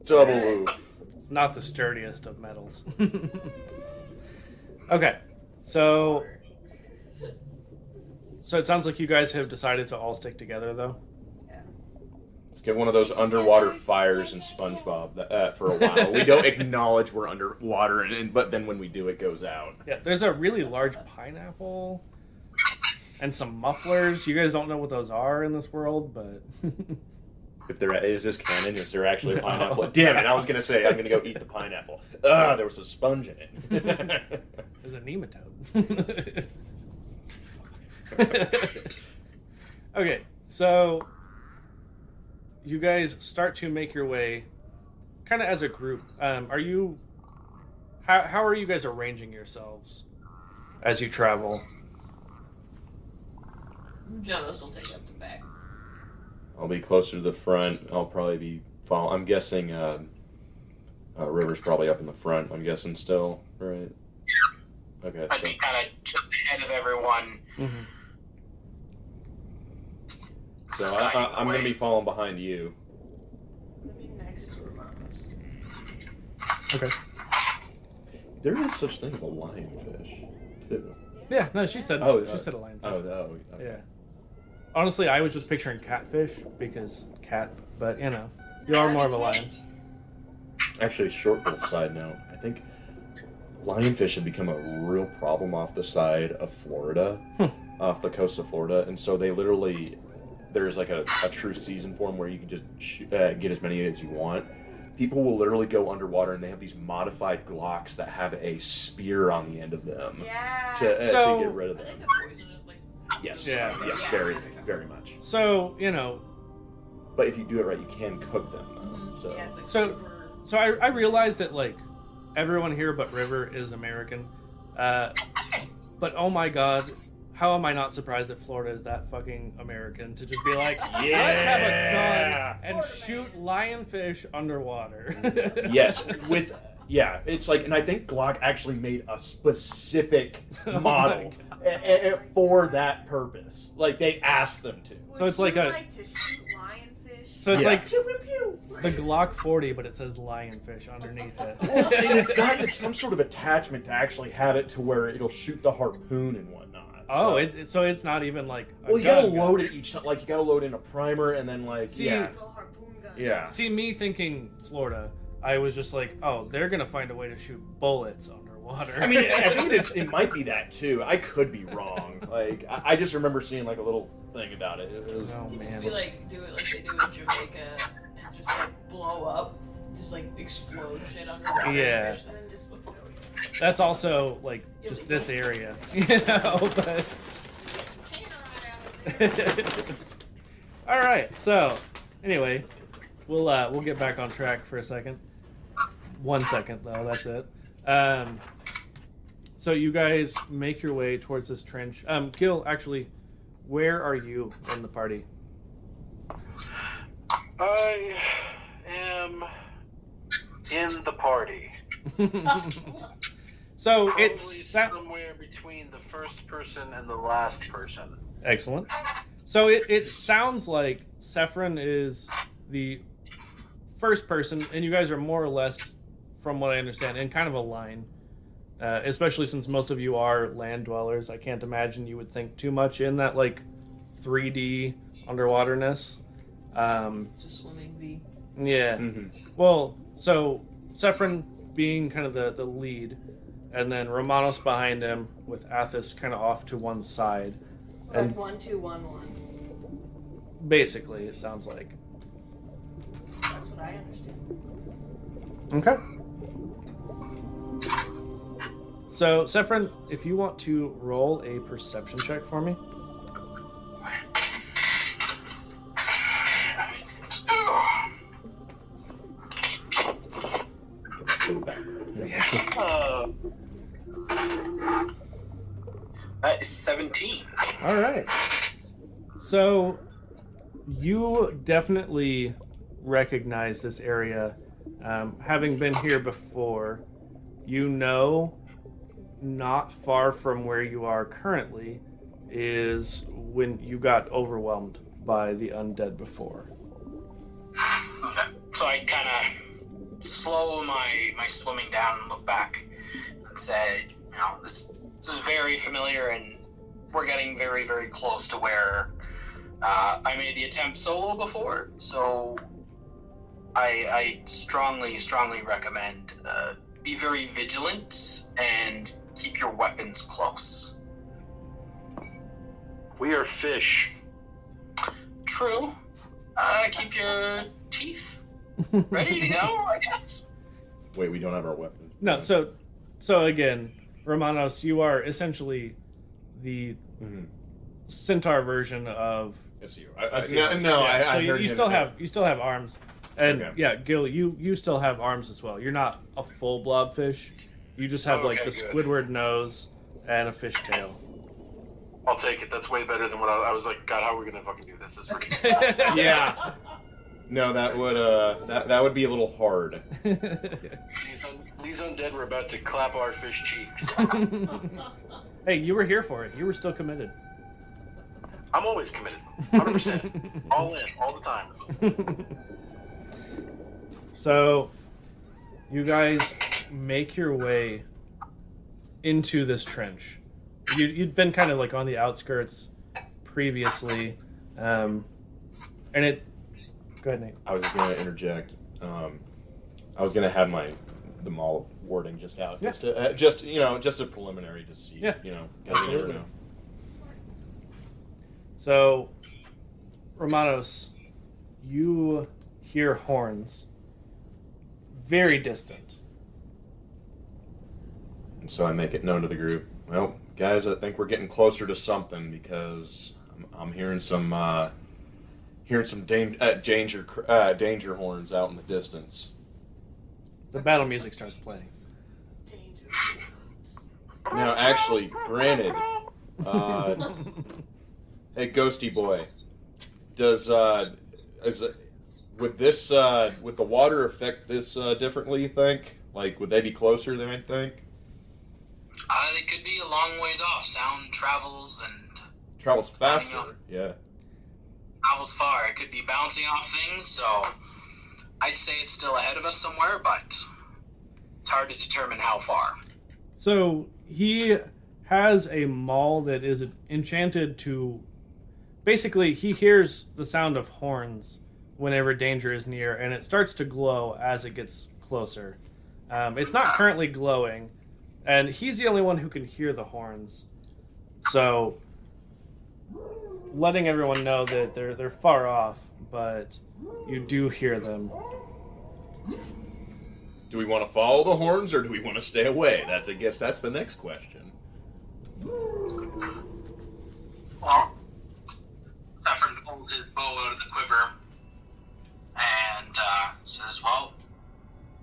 Double oof. it's not the sturdiest of metals. Okay, so it sounds like you guys have decided to all stick together, though. Let's get one of those underwater fires in SpongeBob for a while. We don't acknowledge we're underwater, but then when we do, it goes out. Yeah, there's a really large pineapple and some mufflers. You guys don't know what those are in this world, but... If there is this canon, is there actually a No. pineapple? Damn it! I was gonna say I'm gonna go eat the pineapple. Ugh, there was a sponge in it. There's a nematode. Okay, so you guys start to make your way kind of as a group. How are you guys arranging yourselves as you travel? Jonas will take up the back. I'll be closer to the front. I'll probably be following. I'm guessing River's probably up in the front. I'm guessing still, right? Okay, I'd so be kind of just ahead of everyone. Mm-hmm. so I'm gonna be following behind you. Let me next to Romanos. Okay. There is such thing as a lionfish, too. Yeah, no, she said Oh, she said a lionfish. Oh, no. Okay. Yeah. Honestly, I was just picturing catfish because cat, but you know, you are more of a lion. Actually, short little side note. I think lionfish have become a real problem off the side of Florida, off the coast of Florida, and so they literally, there's like a true season for them where you can just get as many as you want. People will literally go underwater and they have these modified Glocks that have a spear on the end of them Yeah. to So- get rid of I them. think the poison is like. Yes, Yeah. yes, very, very much. So you know, But if you do it right, you can cook them. So Yeah, it's like So- super. so I realized that like everyone here but River is American, but oh my god, how am I not surprised that Florida is that fucking American to just be like, let's have a gun and shoot lionfish underwater. yes, it's like, and I think Glock actually made a specific Oh my model for that purpose. Like they asked them to. So it's like Would a- you like to shoot lionfish? So it's Yeah. like Pew pew pew. the Glock 40, but it says lionfish underneath it. Well, see, it's not. It's some sort of attachment to actually have it to where it'll shoot the harpoon and whatnot. Oh, so. so it's not even like. Well, you gotta load it each time. Like you gotta load in a primer and then like See, yeah, Little harpoon gun. yeah. See, me thinking Florida, I was just like, oh, they're gonna find a way to shoot bullets underwater. I mean, I think it might be that too. I could be wrong. Like I just remember seeing like a little thing about it. It was, Oh You just man. be like, do it like they do in Jamaica and just like blow up, just like explode shit underwater. Yeah. Fish, and then just look That's also like just this area, you know. But all right. So anyway, we'll get back on track for a second. 1 second though. That's it. So you guys make your way towards this trench. Gil, actually, where are you in the party? I am in the party. So Probably it's somewhere between the first person and the last person. excellent. So it sounds like Sephron is the first person, and you guys are more or less, from what I understand, in kind of a line. Especially since most of you are land dwellers, I can't imagine you would think too much in that like 3D underwaterness. It's a swimming V. Yeah. Well, so Sephron being kind of the lead, and then Romanos behind him with Athos kind of off to one side. Like 1, 2, 1, 1. Basically, it sounds like. That's what I understand. Okay. So, Sephron, if you want to roll a perception check for me. That is 17. All right. So, you definitely recognize this area. Having been here before, you know not far from where you are currently is when you got overwhelmed by the undead before. So I kind of slow my swimming down and look back and say, you know, this is very familiar, and we're getting very, very close to where I made the attempt solo before. So I strongly recommend be very vigilant and keep your weapons close. We are fish. True. Keep your teeth ready to go, I guess. Wait, we don't have our weapon. No, so again, Romanos, you are essentially the centaur version of. It's you. I heard you him. still have arms, and Okay. yeah, Gil, you still have arms as well. You're not a full blobfish. You just have like Okay, the good. Squidward nose and a fish tail. I'll take it. That's way better than what I was like. God, how are we gonna fucking do this? This is ridiculous. Yeah. No, that would be a little hard. These undead were about to clap our fish cheeks. Hey, you were here for it. You were still committed. I'm always committed. 100%. All in, all the time. So, you guys make your way into this trench. You'd been kind of like on the outskirts previously, and it. Go ahead, Nate. I was just gonna interject. I was gonna have the mall wording just out, Yeah. just a preliminary to see. Yeah. 'cause you never Absolutely. know. So, Romanos, you hear horns, very distant. And so I make it known to the group. Well, guys, I think we're getting closer to something because I'm hearing some danger horns out in the distance. The battle music starts playing. Now, actually, granted, hey, Ghosty Boy, would the water affect this differently? You think? Like, would they be closer than I think? They could be a long ways off. Sound travels Travels Finding faster. out. Yeah. travels far. It could be bouncing off things, so I'd say it's still ahead of us somewhere, but it's hard to determine how far. So he has a maul that is enchanted to. Basically, he hears the sound of horns whenever danger is near, and it starts to glow as it gets closer. It's not currently glowing, and he's the only one who can hear the horns. So, letting everyone know that they're far off, but you do hear them. Do we want to follow the horns or do we want to stay away? I guess that's the next question. Well, Saffron pulls his bow out of the quiver and says, well,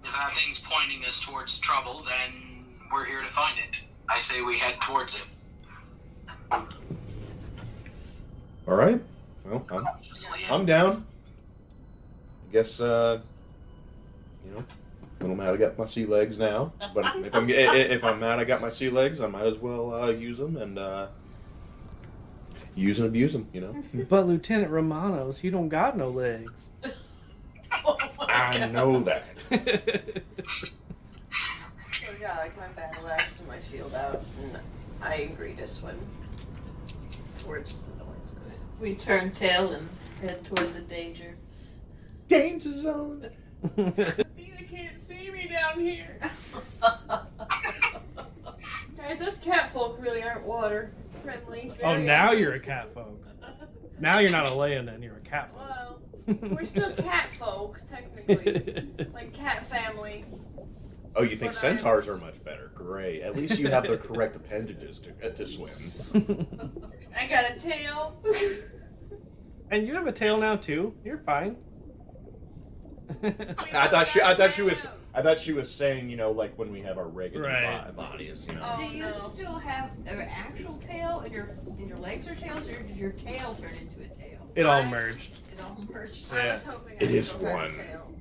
if that thing's pointing us towards trouble, then we're here to find it. I say we head towards it. All right. Well, I'm down. I guess You know, a little mad I got my sea legs now, but if I'm mad I got my sea legs, I might as well use them and use and abuse them. You know. But Lieutenant Romanos, you don't got no legs. I know that. So yeah, like my battle axe and my shield out, and I agree to swim towards the noises. We turn tail and head toward the danger. Danger zone. Athena can't see me down here. Guys, us cat folk really aren't water friendly. Oh, now you're a cat folk. Now you're not a Leonin, you're a cat folk. Well, we're still cat folk, technically. Like cat family. Oh, you think But centaurs are much better? Great. At least you have the correct appendages to swim. I got a tail. And you have a tail now too. You're fine. I thought she was saying, you know, like when we have our regular Right. bodies, you know. Oh, Do you no. still have an actual tail and your legs are tails, or did your tail turn into a tail? It all merged. It all merged. I was hoping I It is still had one. a tail.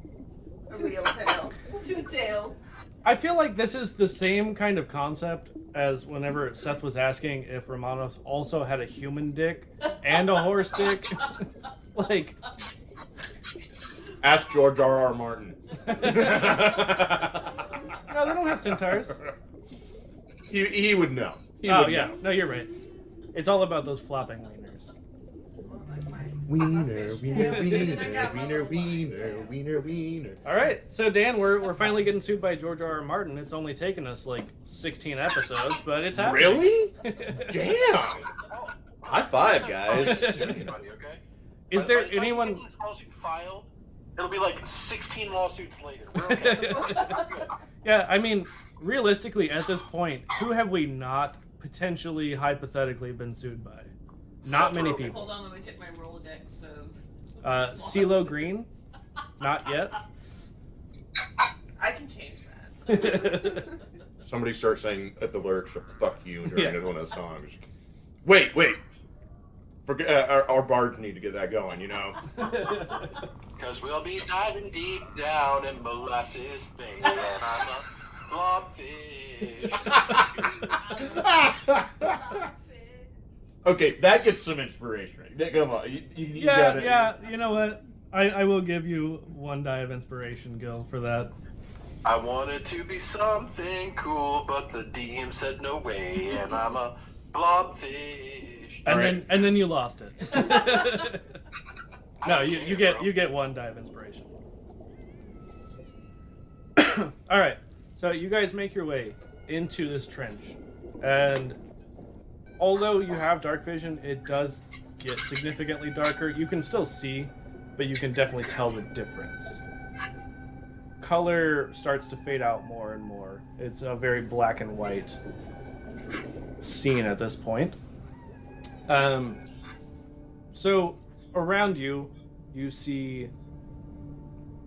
A real tail. Two tail. I feel like this is the same kind of concept as whenever Seth was asking if Romanos also had a human dick and a horse dick. Like, Ask George R.R. Martin. no, they don't have centaurs. He would know. He Oh would yeah, know. no, you're right. It's all about those flopping wieners. Wiener, wiener, And I got my wiener, little wiener, wiener, wiener. All right, so Dan, we're finally getting sued by George R.R. Martin. It's only taken us like 16 episodes, but it's happening. Really? Damn! High five, guys. Anybody, okay? Is By there the time anyone? he gets this lawsuit filed, it'll be like 16 lawsuits later. We're okay. Yeah, I mean, realistically, at this point, who have we not potentially, hypothetically, been sued by? Not many people. Hold on, let me check my Rolodex of. CeeLo Green? Not yet. I can change that. Somebody start saying at the lyrics "fuck you" during Yeah. one of the songs. Wait. Forget our bards need to get that going. You know. Because we'll be diving deep down in molasses bay, and I'm a blobfish. Okay, that gets some inspiration. Come on, you got it. Yeah, you know what? I will give you one die of inspiration, Gil, for that. I wanted to be something cool, but the DM said no way, and I'm a blobfish. And then you lost it. No, you get one die of inspiration. All right, so you guys make your way into this trench, and although you have dark vision, it does get significantly darker. You can still see, but you can definitely tell the difference. Color starts to fade out more and more. It's a very black and white scene at this point. So around you, you see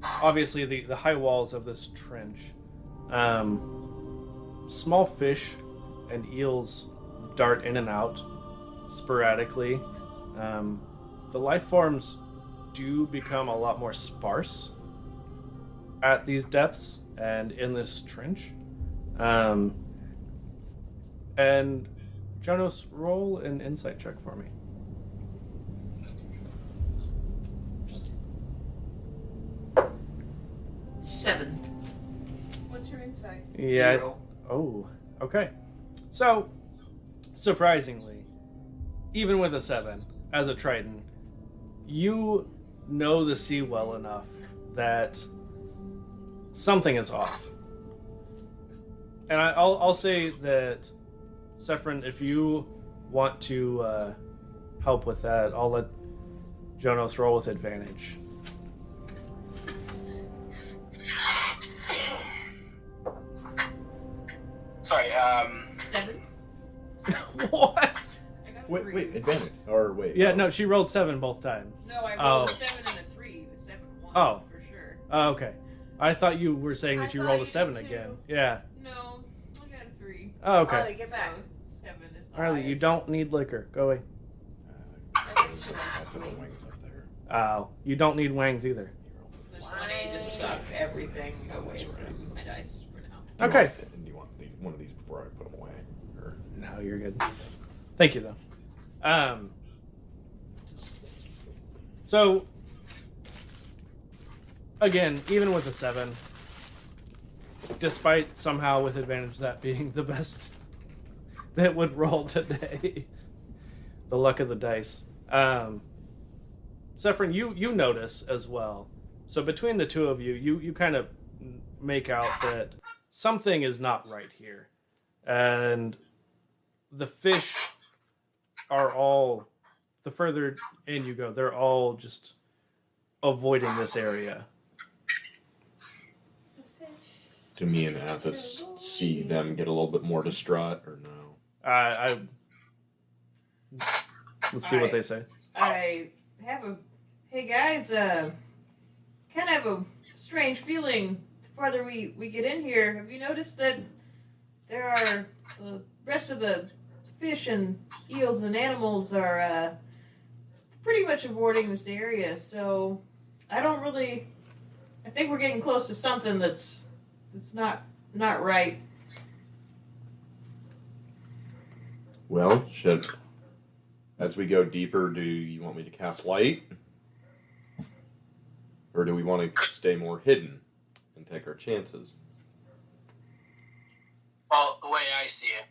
obviously the high walls of this trench. Small fish and eels dart in and out sporadically. The life forms do become a lot more sparse at these depths and in this trench. And Jonas, roll an insight check for me. Seven. What's your insight? Yeah. Zero. Oh, okay. So, surprisingly, even with a 7, as a Triton, you know the sea well enough that something is off. And I'll say that, Sephron, if you want to help with that, I'll let Jonas roll with advantage. Sorry, 7. What? I got a Wait, 3. wait, advantage or wait? Yeah, no, she rolled 7 both times. No, I Oh. rolled a 7 and a 3. The 7 1 Oh. for sure. Oh, okay. I thought you were saying I that you thought rolled you a did 7 too. again. Yeah. No, I got a 3. Oh, okay. Ollie, get back. So 7 is the Riley, you highest. don't need liquor. Go away. I'll put the wings up there. Oh, you don't need wangs either. This 1A just sucked everything. Okay. Do you want one of these before I put them away? Or... No, you're good. Thank you, though. So, again, even with a 7, despite somehow with advantage that being the best that would roll today, the luck of the dice. Zephyrin, you notice as well. So between the two of you, you kind of make out that something is not right here. And the fish are all, the further in you go, they're all just avoiding this area. Do me and Athos see them get a little bof more distraught, or no? Let's see what they say. I have hey guys, kind of have a strange feeling the farther we get in here. Have you noticed that there are the rest of the fish and eels and animals are pretty much avoiding this area, so I think we're getting close to something that's not right. Well, as we go deeper, do you want me to cast light? Or do we want to stay more hidden and take our chances? Well, the way I see it,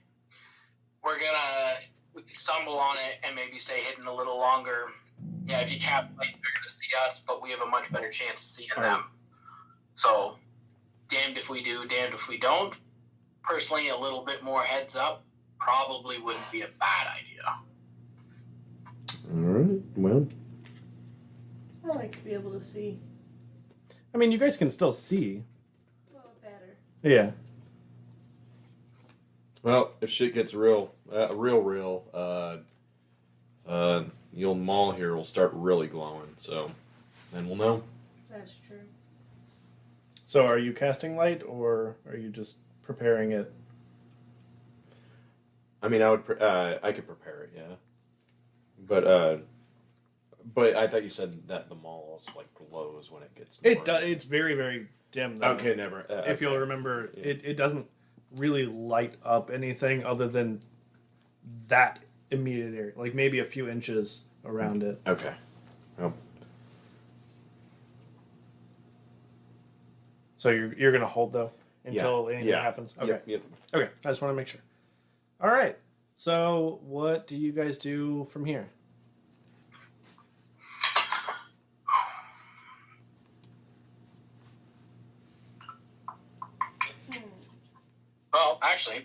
we can stumble on it and maybe stay hidden a little longer. Yeah, if you cast light, they're going to see us, but we have a much better chance of seeing them. So, damned if we do, damned if we don't. Personally, a little bit more heads up probably wouldn't be a bad idea. Alright, well. I like to be able to see. I mean, you guys can still see. Well, better. Yeah. Well, if shit gets real, the old mall here will start really glowing, so then we'll know. That's true. So are you casting light, or are you just preparing it? I mean, I could prepare it, yeah. But I thought you said that the mall also, like, glows when it gets dark. It's very, very dim, though. Okay, never. If you'll remember, it doesn't really light up anything other than that immediate area, like maybe a few inches around it. Okay. Oh. So you're gonna hold though until anything Yeah. happens. Okay. Yep. Okay. I just want to make sure. All right. So what do you guys do from here? Well, actually,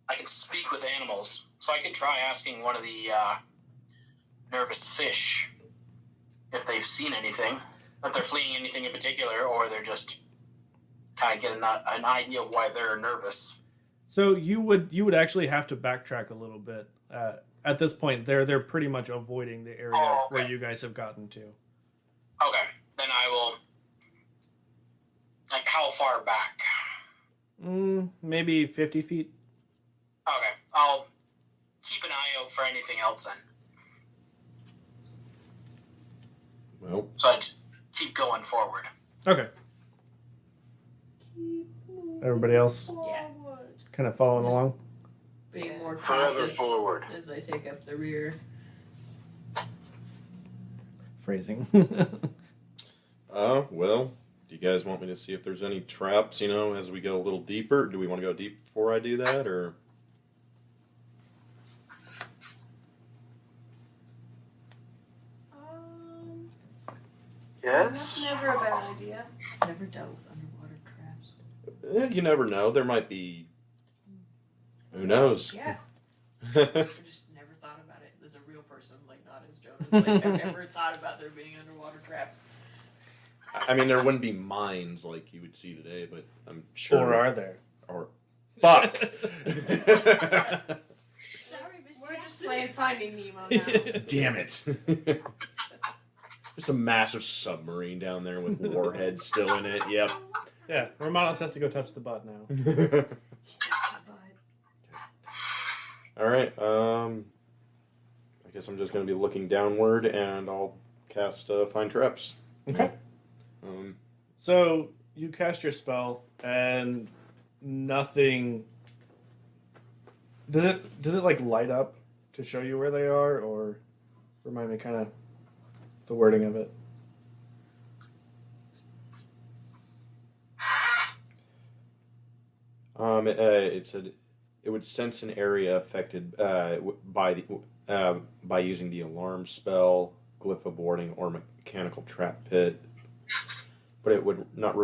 I can speak with animals, so I could try asking one of the nervous fish if they've seen anything, if they're fleeing anything in particular, or they're just kind of getting an idea of why they're nervous. So you would actually have to backtrack a little bit. At this point, they're pretty much avoiding the area where you guys have gotten to. Okay, then I will. Like, how far back? Maybe 50 feet. Okay, I'll keep an eye out for anything else then. Well. So I just keep going forward. Okay. Everybody else Yeah. kind of following along? Being more Further cautious forward. as I take up the rear. Phrasing. Well, do you guys want me to see if there's any traps, as we go a little deeper? Do we want to go deep before I do that, or? That's Yes? never a bad idea. Never dealt with underwater traps. You never know. There might be. Who knows? Yeah. I just never thought about it as a real person, like not as Jonas. Like I've never thought about there being underwater traps. I mean, there wouldn't be mines like you would see today, but I'm sure. Or are there? Or fuck. Sorry, we're just playing Finding Nemo now. Damn it. There's a massive submarine down there with warheads still in it. Yep. Yeah, Romanos has to go touch the butt now. All right. I guess I'm just going to be looking downward, and I'll cast Find Traps. Okay. So you cast your spell, and nothing. Does it like light up to show you where they are, or remind me kind of the wording of it? It said it would sense an area affected by using the alarm spell, glyph of warding, or mechanical trap pit, but it would not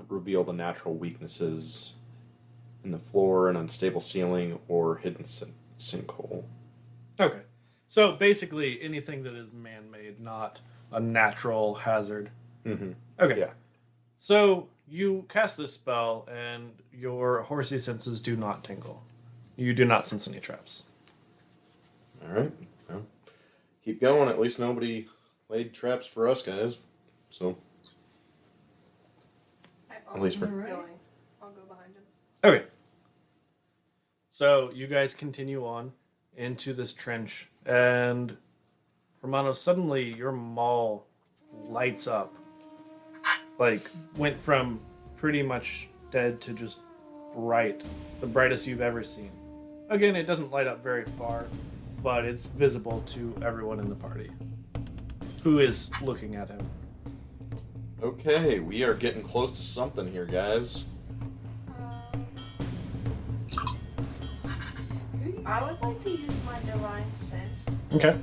reveal the natural weaknesses in the floor, an unstable ceiling, or hidden sinkhole. Okay. So basically anything that is man-made, not a natural hazard. Mm-hmm. Okay. Yeah. So you cast this spell, and your horsey senses do not tingle. You do not sense any traps. All right. Well, keep going. At least nobody laid traps for us, guys. So, at least for... Alright. Going. I'll go behind him. Okay. So you guys continue on into this trench, and Romano, suddenly your maul lights up. Like, went from pretty much dead to just bright. The brightest you've ever seen. Again, it doesn't light up very far, but it's visible to everyone in the party who is looking at him. Okay, we are getting close to something here, guys. I would like to use my divine sense, Okay.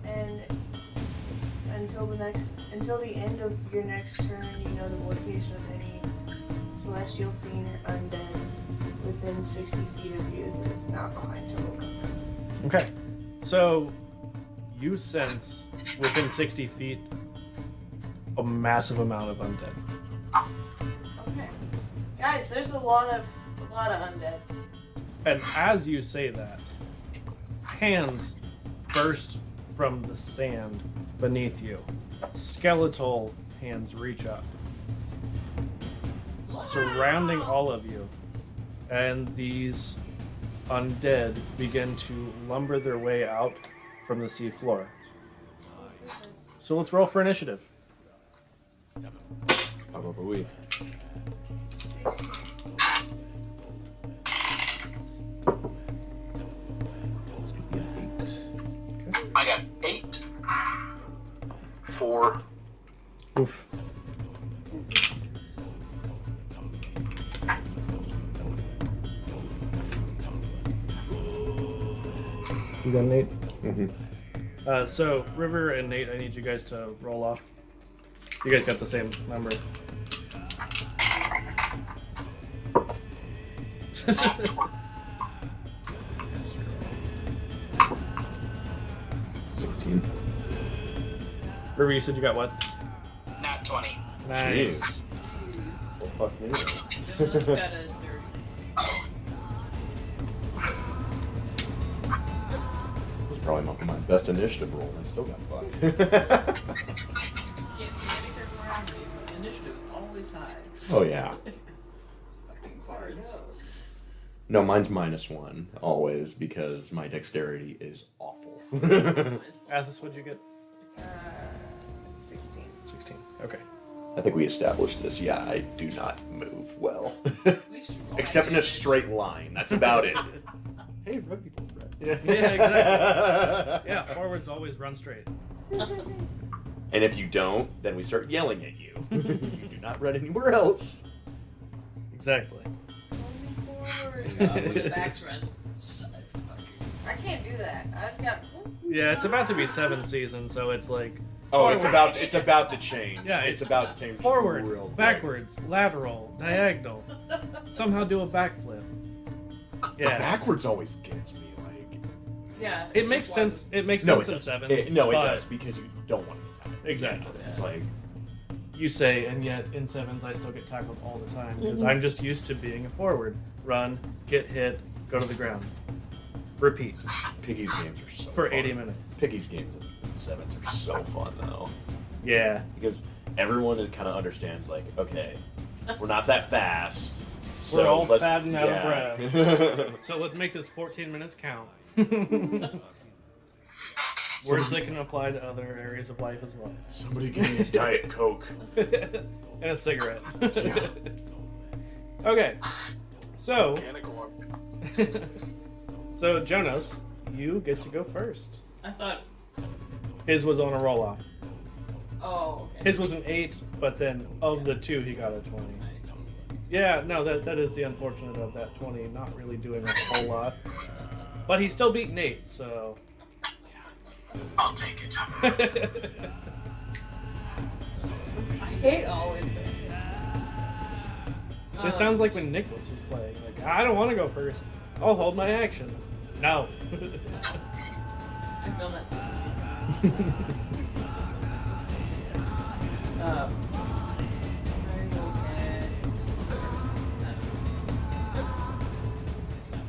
and until the end of your next turn, you know the location of any celestial fiend or undead within 60 feet of you that is not behind total cover. Okay. So you sense within 60 feet a massive amount of undead. Okay, guys, there's a lot of undead. And as you say that, hands burst from the sand beneath you. Skeletal hands reach up, surrounding all of you, and these undead begin to lumber their way out from the sea floor. So let's roll for initiative. Probably. I got 8. 4. Oof. You got Nate? Mm-hmm. So, River and Nate, I need you guys to roll off. You guys got the same number. River, you said you got what? Nat 20. Nice. Jeez. Well, fuck me. Jonas got a dirty. It was probably my best initiative roll, and I still got fucked. Can't see anything around me, but initiative is always high. Oh, yeah. Fucking cards. No, mine's -1, always, because my dexterity is awful. Athos, what'd you get? 16. 16. Okay. I think we established this. Yeah, I do not move well. At least you roll. Except in a straight line. That's about it. Hey, rugby ball, Brett. Yeah, exactly. Yeah, forwards always run straight. And if you don't, then we start yelling at you. You do not run anywhere else. Exactly. When the backs run. I can't do that. I just got. Yeah, it's about to be 7 seasons, so it's like Oh, Forward. it's about to change. Yeah, it's it's about to change. forward, real quick. backwards, lateral, diagonal. Somehow do a backflip. Yeah, Backwards always gets me. Like, Yeah. it makes sense. It makes no, sense it in does. sevens. It but does because you don't want to get tackled. Exactly. It's like, You say, and yet in sevens I still get tackled all the time because I'm just used to being a forward. Run, get hit, go to the ground. Repeat Piggy's games are so for fun. 80 minutes. Piggy's games in sevens are so fun though. Yeah. Because everyone kind of understands, like, okay, we're not that fast. So We're all let's, fat and out of breath. So let's make this 14 minutes count. Words that can apply to other areas of life as well. Somebody give me a Diet Coke. And a cigarette. Yeah. Okay. So, Can of corn. so Jonas, you get to go first. I thought. His was on a roll off. Oh, okay. His was an 8, but then of the 2, he got a 20. Yeah, no, that is the unfortunate of that 20, not really doing a whole lot. But he still beat Nate, so. I'll take it. I hate always going This sounds like when Nicholas was playing. Like, I don't want to go first. I'll hold my action. No. I've done that too. I will cast.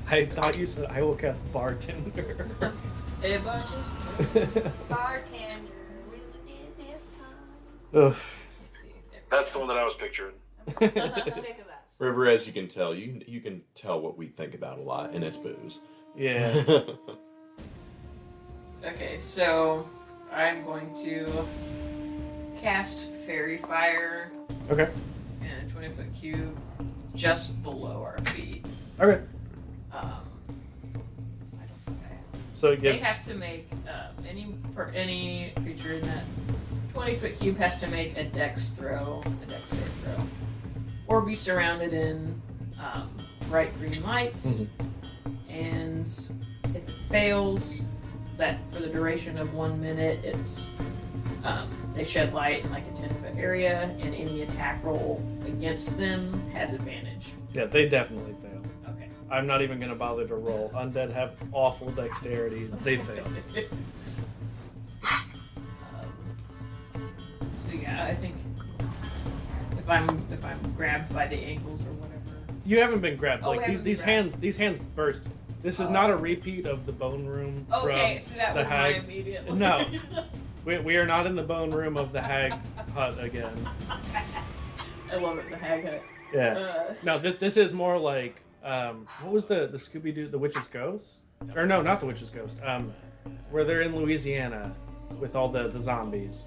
I thought you said I will cast bartender. Hey, bartender. Bartender. Oof. Let's see. That's the one that I was picturing. I'm sick of that. River, as you can tell, you can tell what we think about a lot, and it's booze. Yeah. Okay, so I'm going to cast Fairy Fire Okay. in a 20-foot cube just below our feet. Okay. I don't think I have. So it They gives. have to make any creature in that 20-foot cube has to make a dex throw, a dex save throw, or be surrounded in bright green lights. And if it fails, that for the duration of 1 minute, it's they shed light in like a 10-foot area, and any attack roll against them has advantage. Yeah, they definitely fail. Okay. I'm not even going to bother to roll. Undead have awful dexterity. They fail. So yeah, I think if I'm grabbed by the ankles or whatever. You haven't been grabbed. Oh, we Like haven't these been grabbed. hands burst. This is not a repeat of the bone room Okay, from so that the was hag. my immediate. No. We are not in the bone room of the hag hut again. I love it, the hag hut. Yeah. No, this is more like what was the Scooby Doo, the Witch's Ghost? Or no, not the Witch's Ghost. Where they're in Louisiana with all the zombies.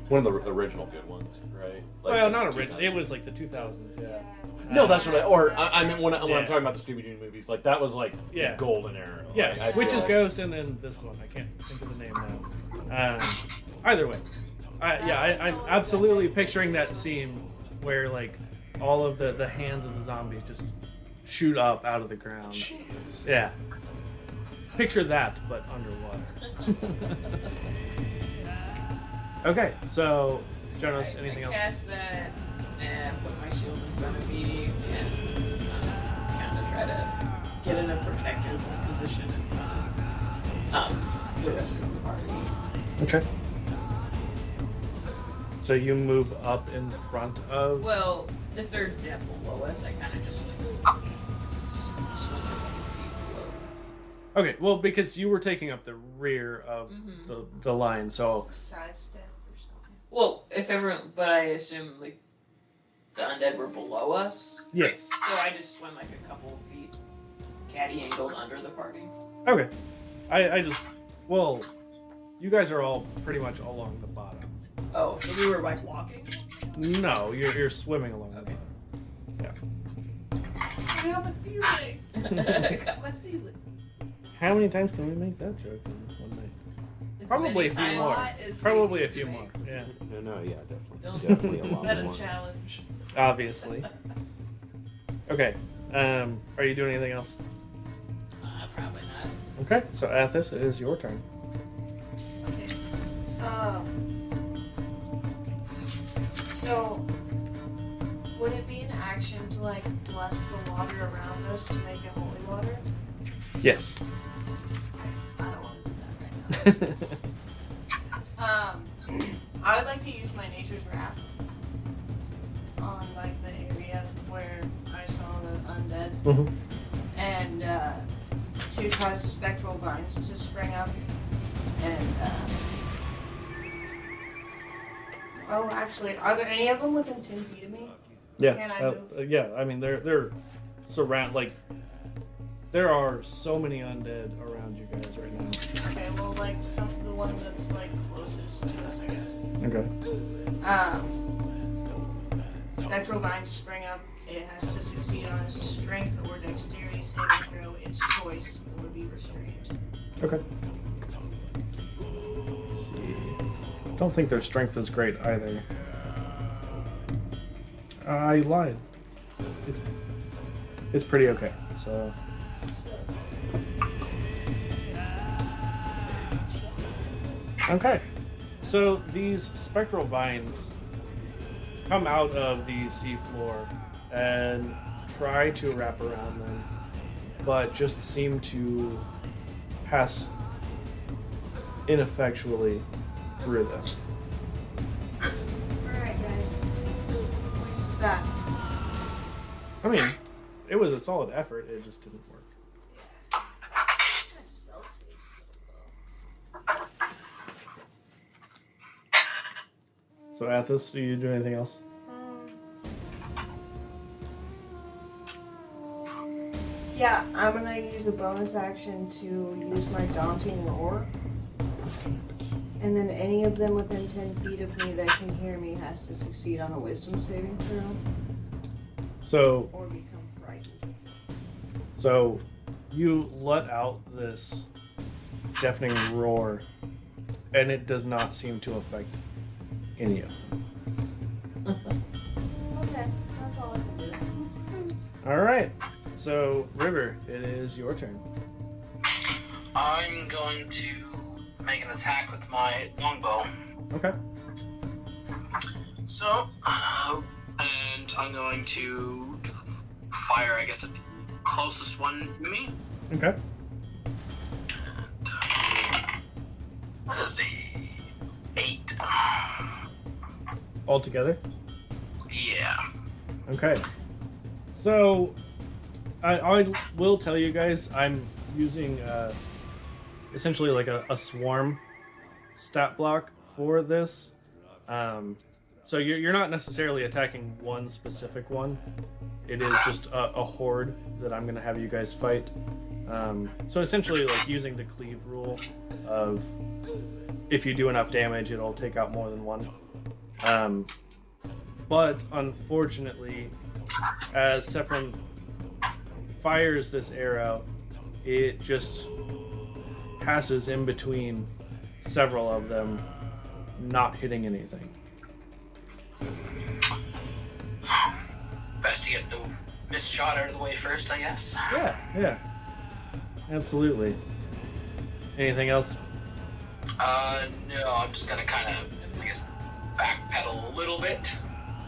One of the original good ones, right? Like Well, the not original. 2000s. It was like the 2000s. Yeah. No, that's what I mean when I'm Yeah. talking about the Scooby Doo movies, like that was like Yeah. the golden era. Like, Yeah, I feel Witch's like- Ghost, and then this one. I can't think of the name now. Either way, I'm absolutely picturing that scene where like all of the hands of the zombies just shoot up out of the ground. Jeez. Yeah. Picture that, but underwater. Okay, so Jonas, anything I else? cast that and put my shield in front of me and kind of try to get in a protective position in front of the rest of the party. Okay. So you move up in front of. Well, if they're down below us, I kind of just like swing a couple feet below. Okay, well, because you were taking up the rear of the line, so Sidestep or something. Well, if everyone, but I assume like the undead were below us, yes. so I just swim like a couple of feet, caddy angled under the party. Okay. I just, well, you guys are all pretty much along the bottom. Oh, so we were like walking. No, you're swimming along Okay. the bottom. I got my sea legs. I got my ceiling. Yeah. How many times can we make that joke in one night? Probably a few many more. times as we Probably a need to few make. more. Yeah. No, yeah, definitely. Don't Definitely a is lot that a more. challenge? Obviously. Okay. Are you doing anything else? Probably not. Okay. So Athos, it is your turn. Okay. So, would it be an action to like bless the water around us to make it holy water? Yes. I don't want to do that right now. I would like to use my nature's wrath on like the area where I saw the undead, and to cause spectral vines to spring up, and oh, actually, are there any of them within 10 feet of me? Yeah. Can I move? Yeah. I mean, they're like. There are so many undead around you guys right now. Okay, well, like the one that's like closest to us, I guess. Okay. Spectral vines spring up it has to succeed on its strength or dexterity saving throw. Its choice or be restrained. Okay. Let's see. Don't think their strength is great either. I lied. It's pretty okay. So. Okay. So these spectral vines come out of the seafloor and try to wrap around them, but just seem to pass ineffectually through them. Alright, guys. Wasted that. I mean, it was a solid effort, it just didn't work. My spell save's so low. So Athos, do you do anything else? Yeah, I'm gonna use a bonus action to use my daunting roar. And then any of them within 10 feet of me that can hear me has to succeed on a wisdom saving throw So or become frightened. So you let out this deafening roar, and it does not seem to affect any of them. Okay, that's all I can do. All right. So River, it is your turn. I'm going to make an attack with my longbow. Okay. So, and I'm going to fire, I guess, at the closest one to me. Okay. That is a 8. Altogether. Yeah. Okay. So I will tell you guys I'm using essentially like a swarm stat block for this. So you're not necessarily attacking one specific one. It is just a horde that I'm going to have you guys fight. So essentially like using the cleave rule of if you do enough damage, it'll take out more than one. But unfortunately, as Sephron fires this arrow, it just passes in between several of them, not hitting anything. Best to get the missed shot out of the way first, I guess. Yeah. Absolutely. Anything else? No, I'm just gonna kind of, I guess, backpedal a little bit.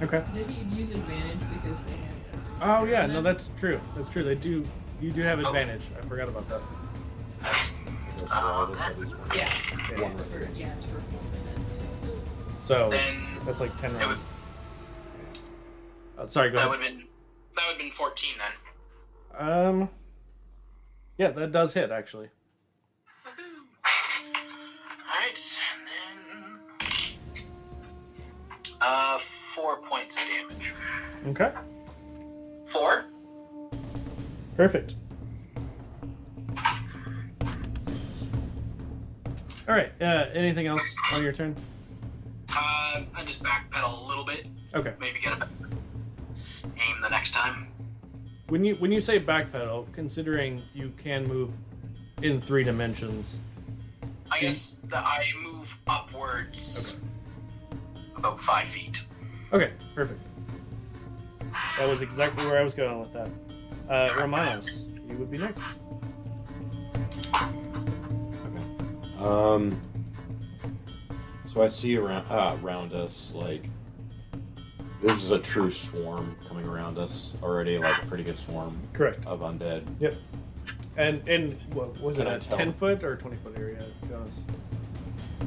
Okay. Maybe you'd use advantage because they have. Oh yeah, no, that's true. That's true. They do. You do have advantage. I forgot about that. Yeah. One For, yeah, it's for 4 minutes. So Then that's like 10 it rounds. Sorry, go that ahead. would have been 14 then. Yeah, that does hit actually. Alright, and then 4 points of damage. Okay. 4? Perfect. All right. Anything else on your turn? I just backpedal a little bit. Okay. Maybe get a better aim the next time. When you say backpedal, considering you can move in 3 dimensions. I guess that I move upwards about 5 feet. Okay. Perfect. That was exactly where I was going with that. Romanos, you would be next. So I see around us, like, this is a true swarm coming around us already, like a pretty good swarm Correct. of undead. Yep. And what was it, Can I a tell? 10-foot or 20-foot area, Jonas?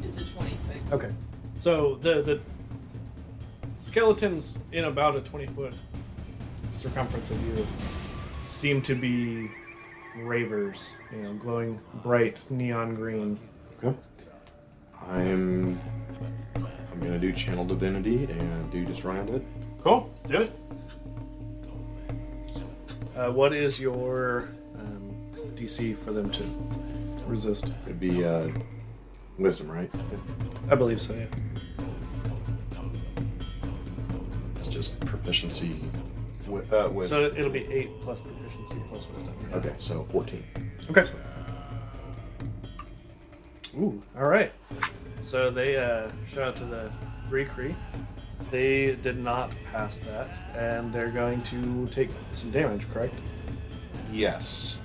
It's a 20-foot. Okay. So the skeletons in about a 20-foot circumference of you seem to be ravers, glowing bright neon green. Okay. I'm gonna do Channel Divinity and do Destroy Undead. Cool. Do it. What is your DC for them to resist? It'd be Wisdom, right? I believe so, yeah. It's just proficiency With So it'll be 8 plus proficiency plus wisdom. Yeah. okay, so 14. Okay. Ooh, all right. So they shout out to the 3 Kree. They did not pass that, and they're going to take some damage, correct? Yes.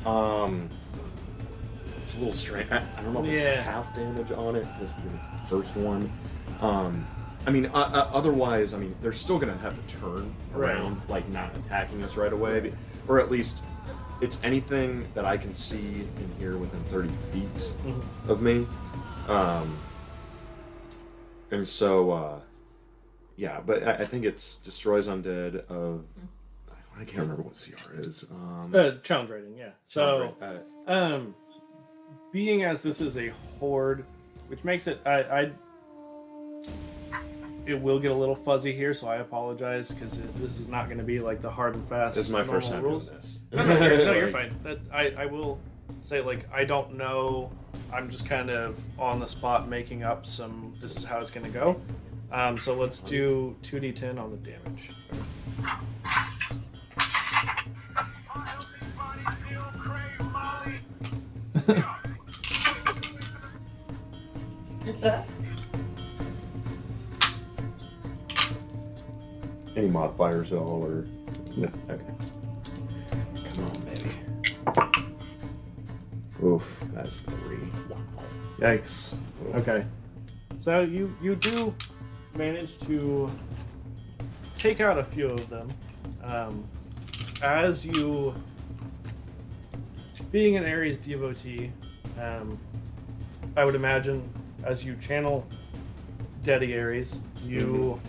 It's a little strange. I don't know if it's half damage on it just because it's the first one. Otherwise, they're still gonna have to turn around, like not attacking us right away, or at least it's anything that I can see and hear within 30 feet of me. And so, but I think it's destroys undead of. I can't remember what CR is. Challenge rating, yeah. So, being as this is a horde, which makes it, it will get a little fuzzy here, so I apologize because this is not going to be like the hard and fast. This is my first time doing rules. this. No, you're fine. I will say, I don't know. I'm just kind of on the spot making up some. This is how it's going to go. So let's do 2d10 on the damage. Any modifiers at all, or No. Okay. Come on, baby. Oof, that's 3. Wow. Yikes. Okay. So you do manage to take out a few of them. As you, being an Ares devotee, I would imagine as you channel Daddy Ares, you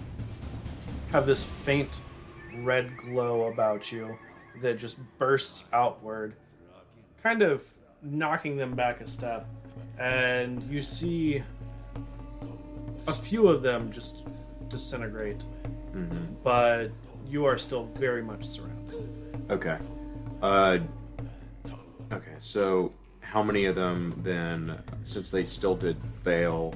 have this faint red glow about you that just bursts outward, kind of knocking them back a step, and you see a few of them just disintegrate, but you are still very much surrounded. Okay. Okay, so how many of them then, since they still did fail,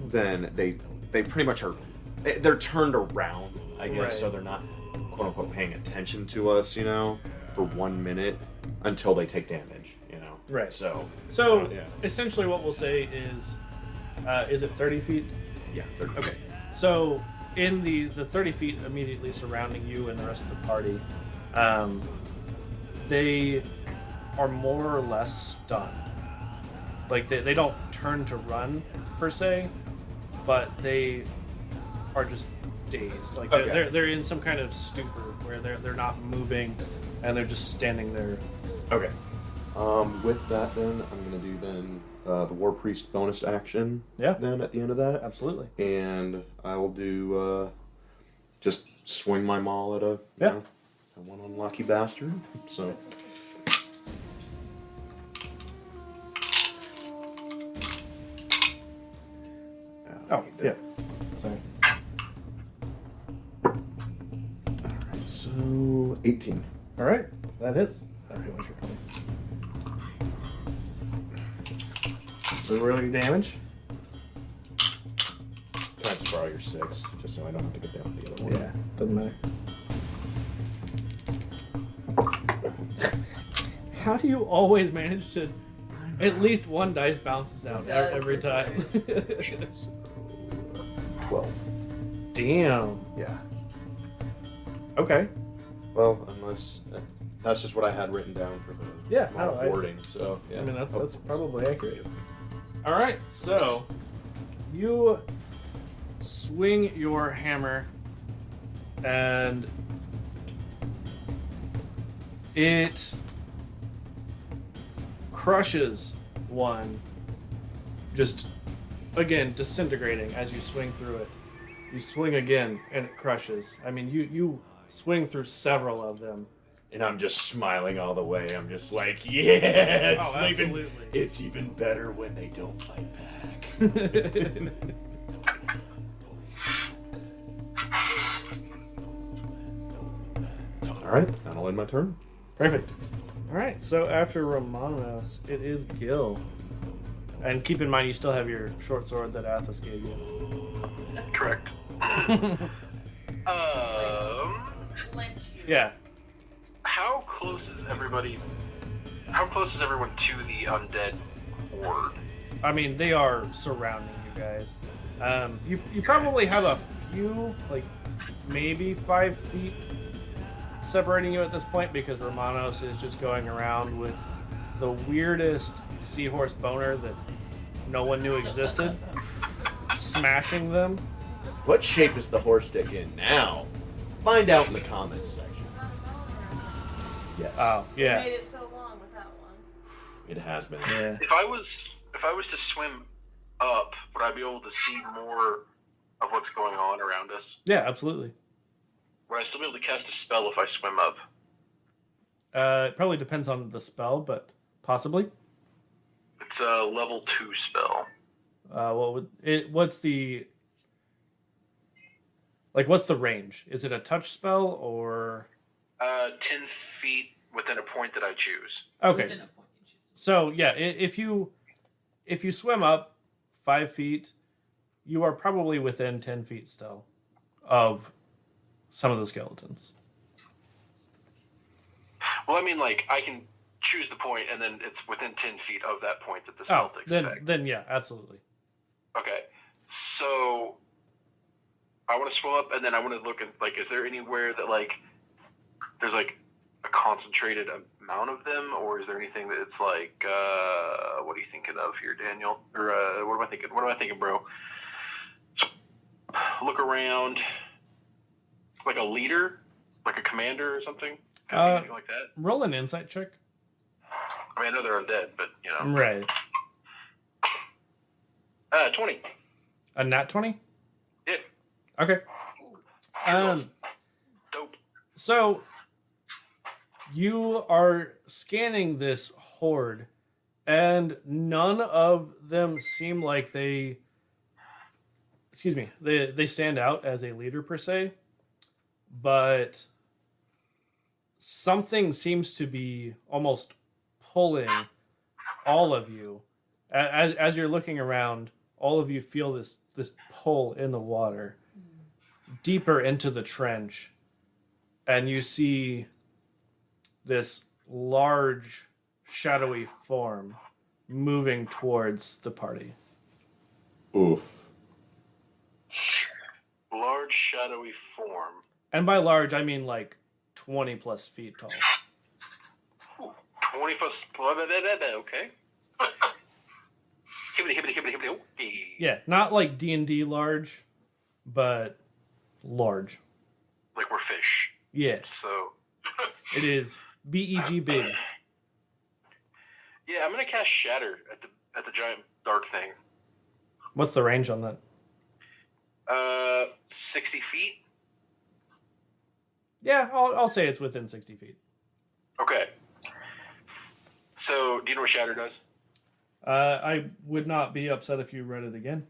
then they pretty much are, they're turned around, I guess, Right. so they're not, quote-unquote, paying attention to us, for 1 minute until they take damage, Right. So yeah. Essentially what we'll say is it 30 feet? Yeah, 30. Okay. So in the 30 feet immediately surrounding you and the rest of the party, they are more or less stunned. Like they don't turn to run per se, but they are just dazed. Like they're in some kind of stupor where they're not moving and they're just standing there. Okay. With that, then I'm gonna do the War Priest bonus action. Yeah. Then at the end of that, Absolutely. and I will do just swing my maul at a one unlucky bastard. So. Oh, yeah. Sorry. Alright, so 18. All right, that hits. That pretty much your turn. So roll your damage. Can I just borrow your 6, just so I don't have to get down with the other one? Yeah, doesn't matter. How do you always manage to? At least one dice bounces out every time. 12. Damn. Yeah. Okay. Well, unless that's just what I had written down for the wording. So yeah. I mean that's probably accurate. All right, so you swing your hammer, and it crushes one, just again disintegrating as you swing through it. You swing again, and it crushes. I mean, you swing through several of them. And I'm just smiling all the way. I'm just like, yeah, Absolutely. It's even better when they don't fight back. All right, that'll end my turn. Perfect. All right, so after Romanos, it is Gil. And keep in mind, you still have your short sword that Athos gave you. Correct. Lent you. Yeah. close is everybody? How close is everyone to the undead horde? I mean, they are surrounding you guys. You probably have a few, like, maybe 5 feet separating you at this point because Romanos is just going around with the weirdest seahorse boner that no one knew existed, smashing them. What shape is the horse stick in now? Find out in the comments section. Yes. Oh, We yeah. made it so long without one. It has been. Yeah. If I was to swim up, would I be able to see more of what's going on around us? Yeah, absolutely. Would I still be able to cast a spell if I swim up? It probably depends on the spell, but possibly. It's a level 2 spell. What's the range? Is it a touch spell or 10 feet within a point that I choose. okay? Within a point you choose. So yeah, if you swim up 5 feet, you are probably within 10 feet still of some of the skeletons. Well, I mean, like, I can choose the point, and then it's within 10 feet of that point that the spell takes effect. Then yeah, absolutely. Okay, so I want to swim up, and then I want to look at, like, is there anywhere that, like, there's, like, a concentrated amount of them, or is there anything that it's like, what are you thinking of here, Daniel? Or what am I thinking? What am I thinking, bro? Look around, like a leader, like a commander or something. Can I see anything like that? Roll an insight check. I mean, I know they're undead, but you know. Right. 20. A nat 20? Yeah. Okay. Dope. So you are scanning this horde, and none of them seem like they stand out as a leader per se, but something seems to be almost pulling all of you. As you're looking around, all of you feel this pull in the water deeper into the trench, and you see this large shadowy form moving towards the party. Oof. Large shadowy form. And by large, I mean like 20 plus feet tall. 20 foot. Okay. Hibbity. Yeah, not like D&D large, but large. Like we're fish. Yeah, So. it is BEG big. Yeah, I'm gonna cast Shatter at the giant dark thing. What's the range on that? 60 feet. Yeah, I'll say it's within 60 feet. Okay. So, do you know what Shatter does? I would not be upset if you read it again.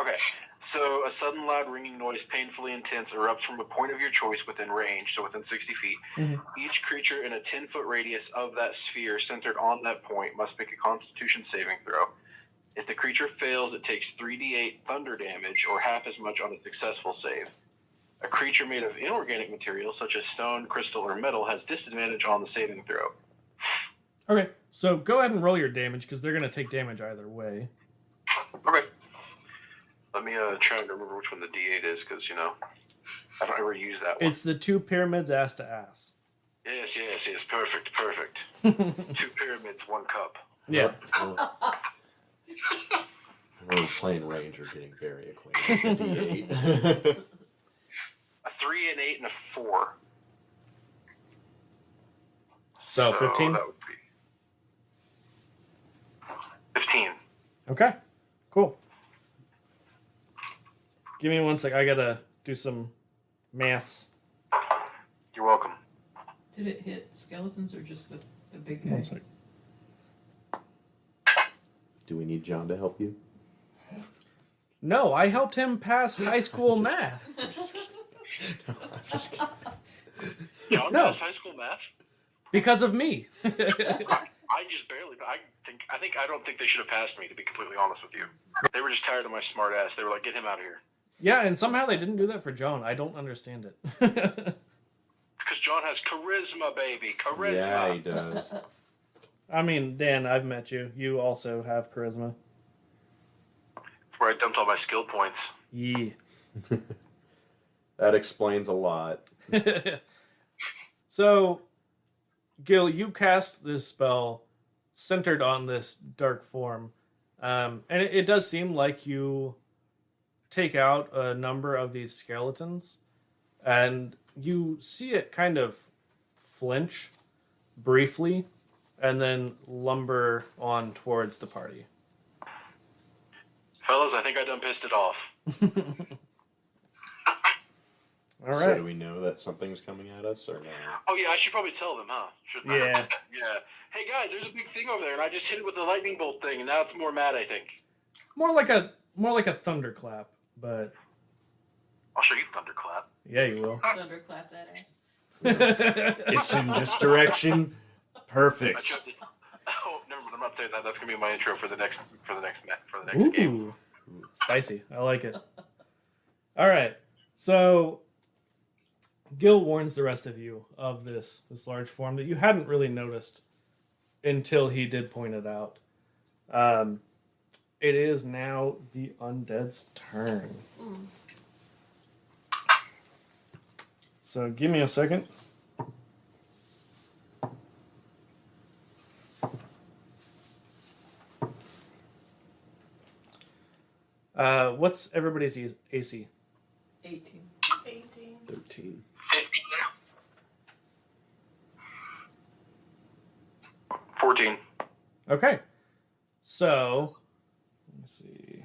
Okay. So, a sudden loud ringing noise, painfully intense, erupts from a point of your choice within range, so within 60 feet. Mhm. Each creature in a 10-foot radius of that sphere centered on that point must make a Constitution saving throw. If the creature fails, it takes 3d8 thunder damage, or half as much on a successful save. A creature made of inorganic material, such as stone, crystal, or metal, has disadvantage on the saving throw. Okay, so go ahead and roll your damage, because they're going to take damage either way. Okay. Let me try and remember which one the D8 is, because, you know, I don't ever use that one. It's the 2 pyramids ass to ass. Yes. Perfect. 2 pyramids, 1 cup. Yeah. I know playing Ranger getting very acquainted with the D8. A 3, an 8, and a 4. So 15? That would be 15. Okay, cool. Give me 1 sec. I gotta do some maths. You're welcome. Did it hit skeletons or just the big guy? 1 sec. Do we need John to help you? No, I helped him pass high school math. No, I'm just kidding. John No. passed high school math? Because of me. I just barely. I don't think they should have passed me, to be completely honest with you. They were just tired of my smart ass. They were like, get him out of here. Yeah, and somehow they didn't do that for Joan. I don't understand it. Because John has charisma, baby. Charisma. Yeah, he does. I mean, Dan, I've met you. You also have charisma. That's where I dumped all my skill points. Yeah. That explains a lot. So, Gil, you cast this spell centered on this dark form. And it does seem like you take out a number of these skeletons, and you see it kind of flinch briefly and then lumber on towards the party. Fellas, I think I done pissed it off. All right. So do we know that something's coming at us or no? Oh yeah, I should probably tell them, huh? Shouldn't I? Yeah. Yeah. Hey guys, there's a big thing over there, and I just hit it with the lightning bolt thing, and now it's more mad. I think. More like a thunderclap, but I'll show you thunderclap. yeah, you will. Thunderclap that ass. It's in this direction. I Perfect. tried to... Oh, never mind. I'm not saying that. That's gonna be my intro for the next game. Ooh, spicy. I like it. All right. So Gil warns the rest of you of this large form that you hadn't really noticed until he did point it out. It is now the undead's turn. So give me a second. What's everybody's AC? 18. 18. 13. 15. 14. Okay. So, let me see.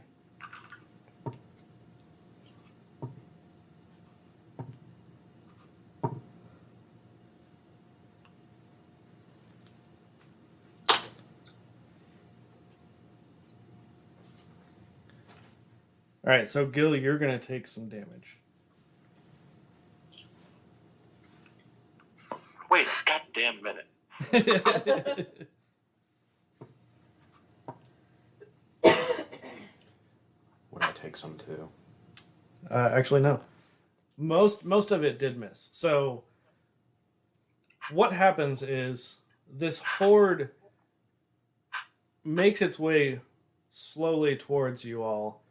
All right, so Gil, you're going to take some damage. Wait a goddamn minute. Would I take some too? Actually, no. Most of it did miss. So, what happens is this horde makes its way slowly towards you all,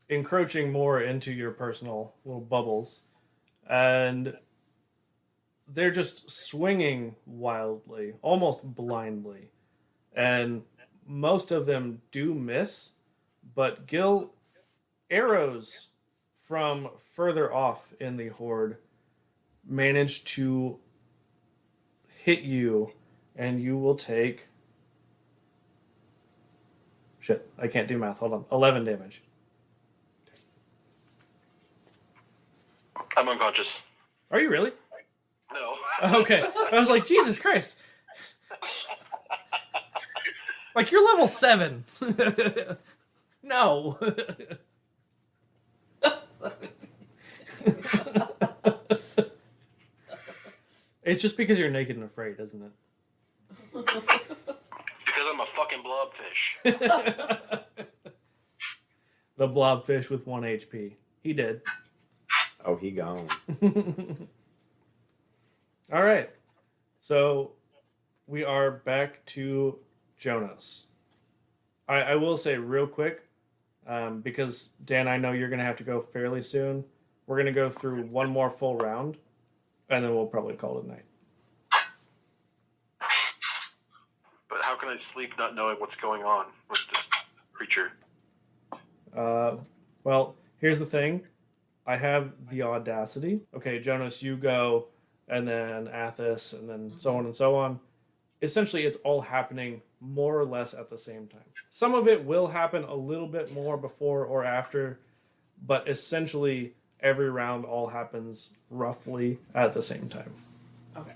encroaching more into your personal little bubbles, and they're just swinging wildly, almost blindly, and most of them do miss, but Gil, arrows from further off in the horde manage to hit you, and you will take... Shit, I can't do math. Hold on. 11 damage. I'm unconscious. Are you really? No. Okay. I was like, Jesus Christ. Like, you're level 7. No. It's just because you're naked and afraid, isn't it? Because I'm a fucking blobfish. The blobfish with 1 HP. He did. Oh, he gone. All right. So we are back to Jonas. I will say real quick, because Dan, I know you're going to have to go fairly soon. We're going to go through one more full round, and then we'll probably call it a night. But how can I sleep not knowing what's going on with this creature? Well, here's the thing. I have the audacity. Okay, Jonas, you go, and then Athos, and then so on and so on. Essentially, it's all happening more or less at the same time. Some of it will happen a little bit more before or after, but essentially every round all happens roughly at the same time. Okay.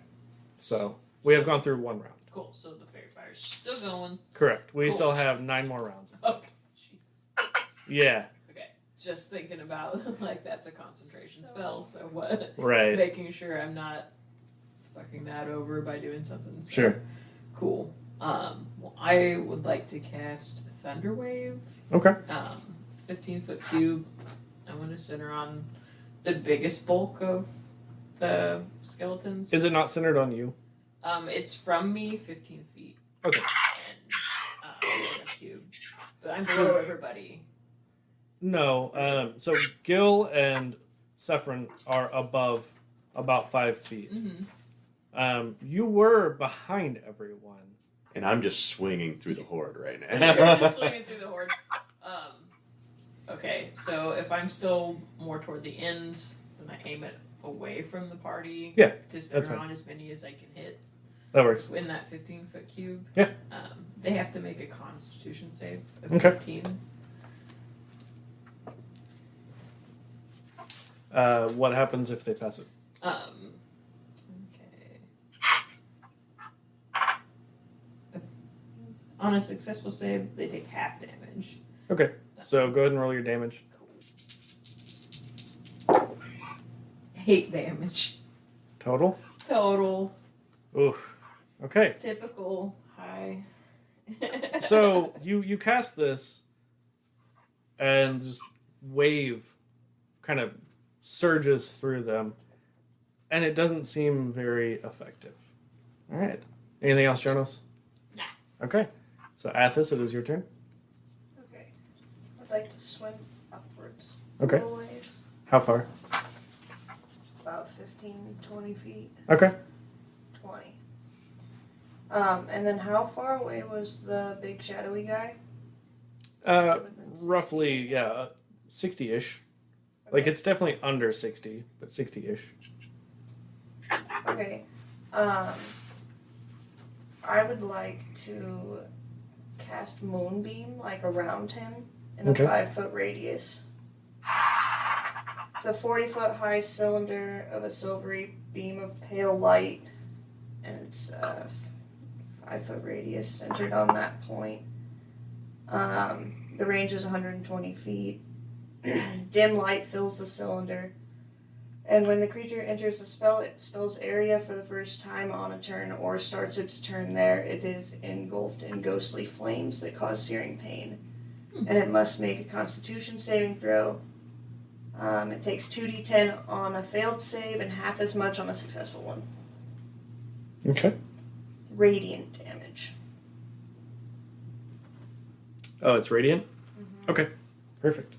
So we have gone through one round. Cool. So the fairy fire's still going. Correct. We Cool. still have 9 more rounds. Okay. Jesus. Yeah. Okay. Just thinking about like that's a concentration spell. So what? Right. Making sure I'm not fucking that over by doing something. So. Sure. Cool. Well, I would like to cast Thunder Wave. Okay. 15-foot cube. I want to center on the biggest bulk of the skeletons. Is it not centered on you? It's from me 15 feet. Okay. And, a cube. But I'm below everybody. No. So Gil and Sephron are above about 5 feet. Mm-hmm. You were behind everyone. And I'm just swinging through the horde right You're now. just swinging through the horde. Okay, so if I'm still more toward the ends, then I aim it away from the party. Yeah, To center fine. on as many as I can hit That works. in that 15-foot cube. Yeah. They have to make a Constitution save of Okay. 15. What happens if they pass it? Okay. On a successful save, they take half damage. Okay. So go ahead and roll your damage. Cool. 8 damage. Total? Total. Oof. Okay. Typical high. So you cast this and just wave kind of surges through them, and it doesn't seem very effective. All right. Anything else, Jonas? Nah. Okay. So Athos, it is your turn. Okay. I'd like to swim upwards. Okay. A little ways. How far? About 15, 20 feet. Okay. 20. And then how far away was the big shadowy guy? Roughly, yeah, 60-ish. Like, it's definitely under 60, but 60-ish. Okay. I would like to cast Moonbeam, like, around him in a Okay. 5-foot radius. It's a 40-foot high cylinder of a silvery beam of pale light, and it's a 5-foot radius centered on that point. The range is 120 feet. Dim light fills the cylinder, and when the creature enters the spell's area for the first time on a turn or starts its turn there, it is engulfed in ghostly flames that cause searing pain. And it must make a Constitution saving throw. It takes 2d10 on a failed save and half as much on a successful one. Okay. Radiant damage. Oh, it's radiant? Mm-hmm. Okay. Perfect.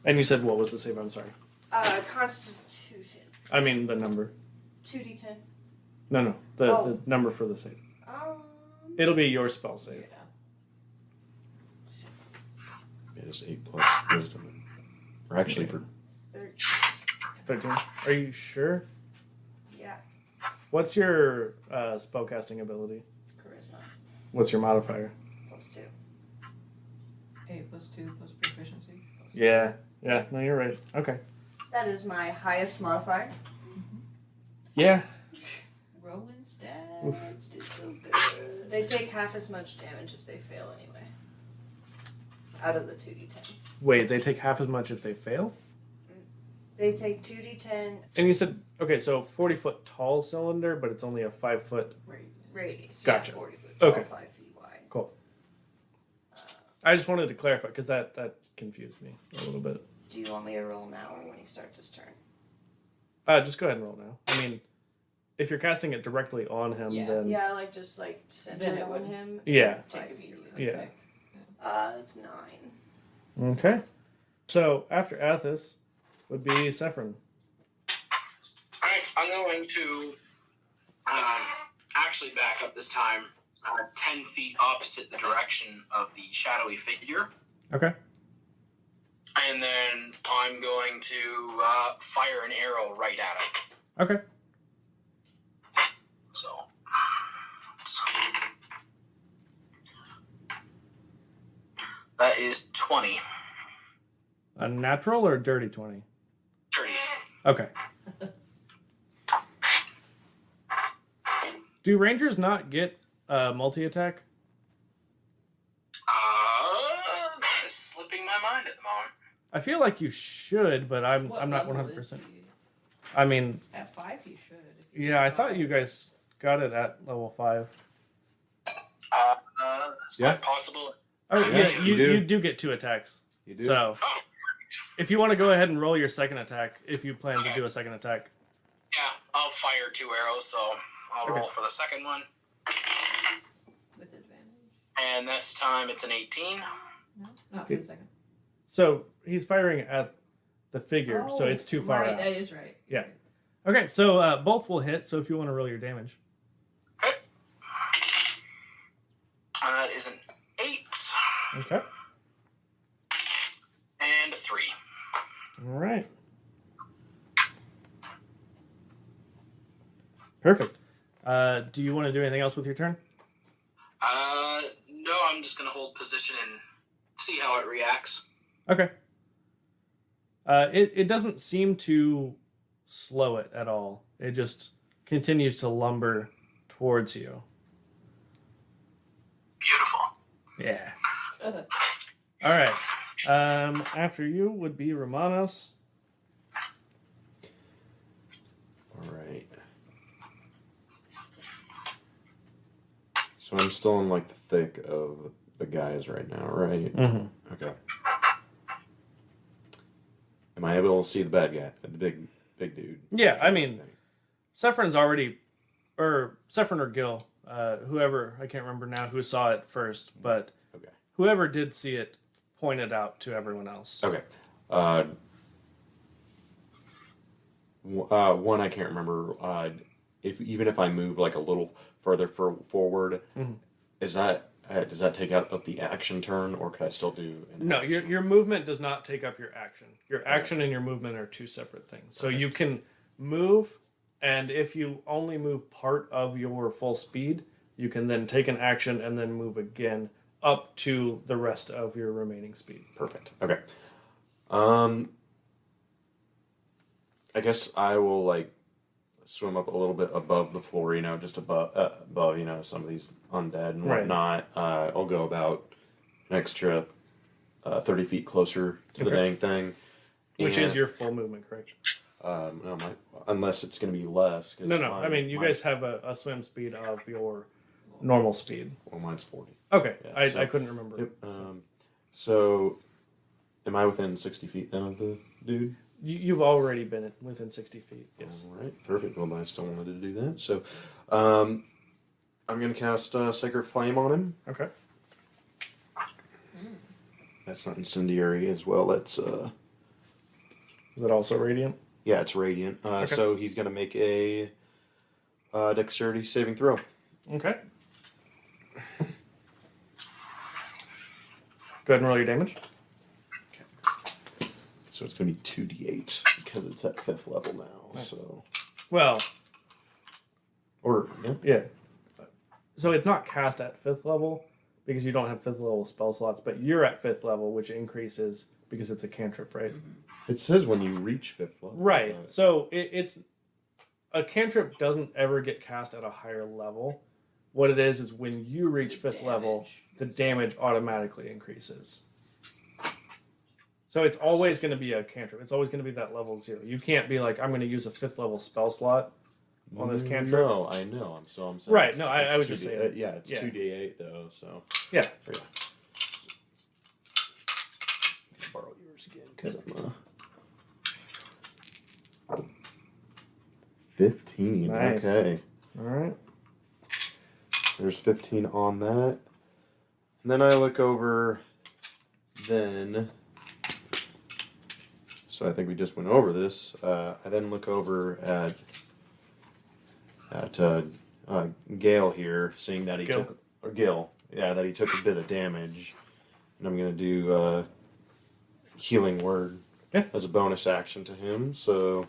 And you said what was the save? I'm sorry. Constitution. I mean the number. 2d10. No. The number for the save. It'll be your spell save. It is 8 plus wisdom. Or actually for 13. Are you sure? Yeah. What's your spellcasting ability? Charisma. What's your modifier? +2. 8 plus 2 plus proficiency. Plus Yeah. No, you're right. Okay. That is my highest modifier. Yeah. Rolling stats. Oof. Did so good. They take half as much damage if they fail anyway. Out of the 2d10. Wait, they take half as much if they fail? They take 2d10 And you said, okay, so 40-foot tall cylinder, but it's only a 5-foot. radius. Gotcha. Yeah, 40 foot tall, Okay. 5 feet wide. Cool. I just wanted to clarify, because that confused me a little bit. Do you want me to roll now or when he starts his turn? Just go ahead and roll now. I mean, if you're casting it directly on him, Yeah. then... Yeah, like just like Then center it on would him. Yeah. 5 Take feet immediate Yeah. effect. It's 9. Okay. So, after Athos would be Sephron. Alright, I'm going to actually back up this time 10 feet opposite the direction of the shadowy figure. Okay. And then I'm going to fire an arrow right at him. Okay. So, that is 20. A natural or dirty 20? Dirty. Okay. Do rangers not get multi-attack? That is slipping my mind at the moment. I feel like you should, but I'm What not level 100%. is he? I mean, At 5, he should. If he's yeah, I at thought 5. you guys got it at level 5. It's Yeah. not possible. Oh, Yeah, yeah, you do. you do get 2 attacks. You do. So, if you want to go ahead and roll your second attack, if you plan to do a second attack. Yeah, I'll fire 2 arrows, so I'll Okay. roll for the second one. With advantage. And this time it's an 18. No, not for the second. So he's firing at the figure, so it's too far right, out. that is right. Yeah. Okay, so both will hit, so if you want to roll your damage. Okay. That is an 8 Okay. and a 3. All right. Perfect. Do you want to do anything else with your turn? No, I'm just going to hold position and see how it reacts. Okay. It doesn't seem to slow it at all. It just continues to lumber towards you. Beautiful. Yeah. All right. After you would be Romanos. All right. So I'm still in like the thick of the guys right now, right? Mm-hmm. Okay. Am I able to see the bad guy, the big dude? Yeah, I mean, Sephron's already, or Sephron or Gil, whoever, I can't remember now who saw it first, but Okay. whoever did see it pointed out to everyone else. Okay. One I can't remember. Even if I move like a little further forward, Mhm. is that does that take out of the action turn, or could I still do? No, your movement does not take up your action. Your action and your movement are two separate things. So you can move, and if you only move part of your full speed, you can then take an action and then move again up to the rest of your remaining speed. Perfect. Okay. I guess I will like swim up a little bit above the floor, just above, some of these undead and Right. whatnot. I'll go about an extra 30 feet closer to the Okay. dang thing. Which And, is your full movement, correct? no, unless it's going to be less. 'Cause No. I mean, you guys have a swim speed of your normal speed. Well, mine's 40. Okay, Yeah, I couldn't remember. Yep. So, am I within 60 feet then of the dude? You've already been within 60 feet, yes. All right, perfect. Well, I still wanted to do that. So, I'm going to cast Sacred Flame on him. Okay. That's not incendiary as well. That's, Is it also radiant? yeah, it's radiant. So, he's going to make a dexterity saving throw. Okay. Go ahead and roll your damage. So, it's going to be 2d8 because it's at 5th level now. Nice. So, Well, or, yeah. yeah. So it's not cast at 5th level because you don't have 5th level spell slots, but you're at 5th level, which increases because it's a cantrip, right? It says when you reach 5th level. Right. So it's a cantrip doesn't ever get cast at a higher level. What it is when you reach 5th level, the damage automatically increases. So it's always going to be a cantrip. It's always going to be that level 0. You can't be like, I'm going to use a 5th level spell slot on this cantrip. No, I know. I'm saying. Right, no, I it's was just 2D saying. Yeah, it's Yeah. 2d8 though, so. Yeah. Yeah. Borrow yours again, because I'm 15. Nice. Okay. All right. There's 15 on that. And then I look over then. So I think we just went over this. I then look over at Gale here, seeing that he Gil. took, or Gil, yeah, that he took a bit of damage. And I'm going to do Healing Word Yeah. as a bonus action to him. So,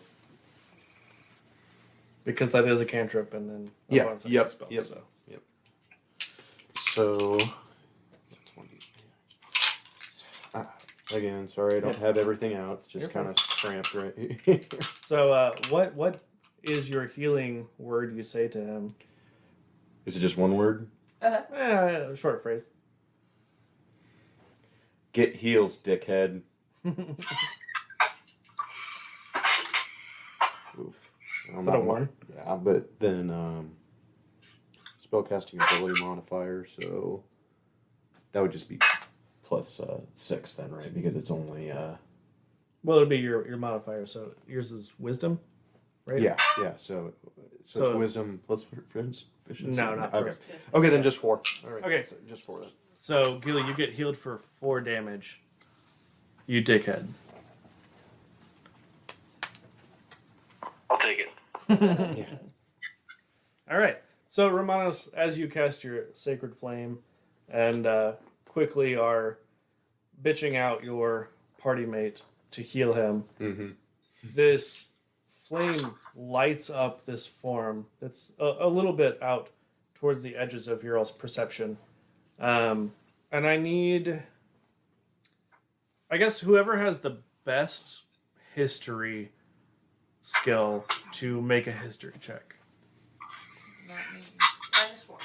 Because that is a cantrip and then a Yeah, bonus yep, action spell. yep. So. so that's 1d. Again, sorry, I don't have everything out. It's just You're kind of cramped right here. So what is your healing word you say to him? Is it just one word? Short phrase. Get heals, dickhead. Oof. Is that a 1? Yeah, but then spellcasting ability modifier, so that would just be plus 6 then, right? Because it's only Well, it'll be your modifier. So yours is wisdom, right? Yeah. So it's wisdom plus proficiency. No, not okay. proficiency. Okay, then just 4. All right. Okay. Just 4 then. So Gilly, you get healed for 4 damage. You dickhead. I'll take it. Yeah. All right. So Romanos, as you cast your sacred flame, and quickly are bitching out your party mate to heal him. Mm-hmm. This flame lights up this form that's a little bit out towards the edges of your all's perception. And I need, I guess, whoever has the best history skill to make a history check. Not me. -4.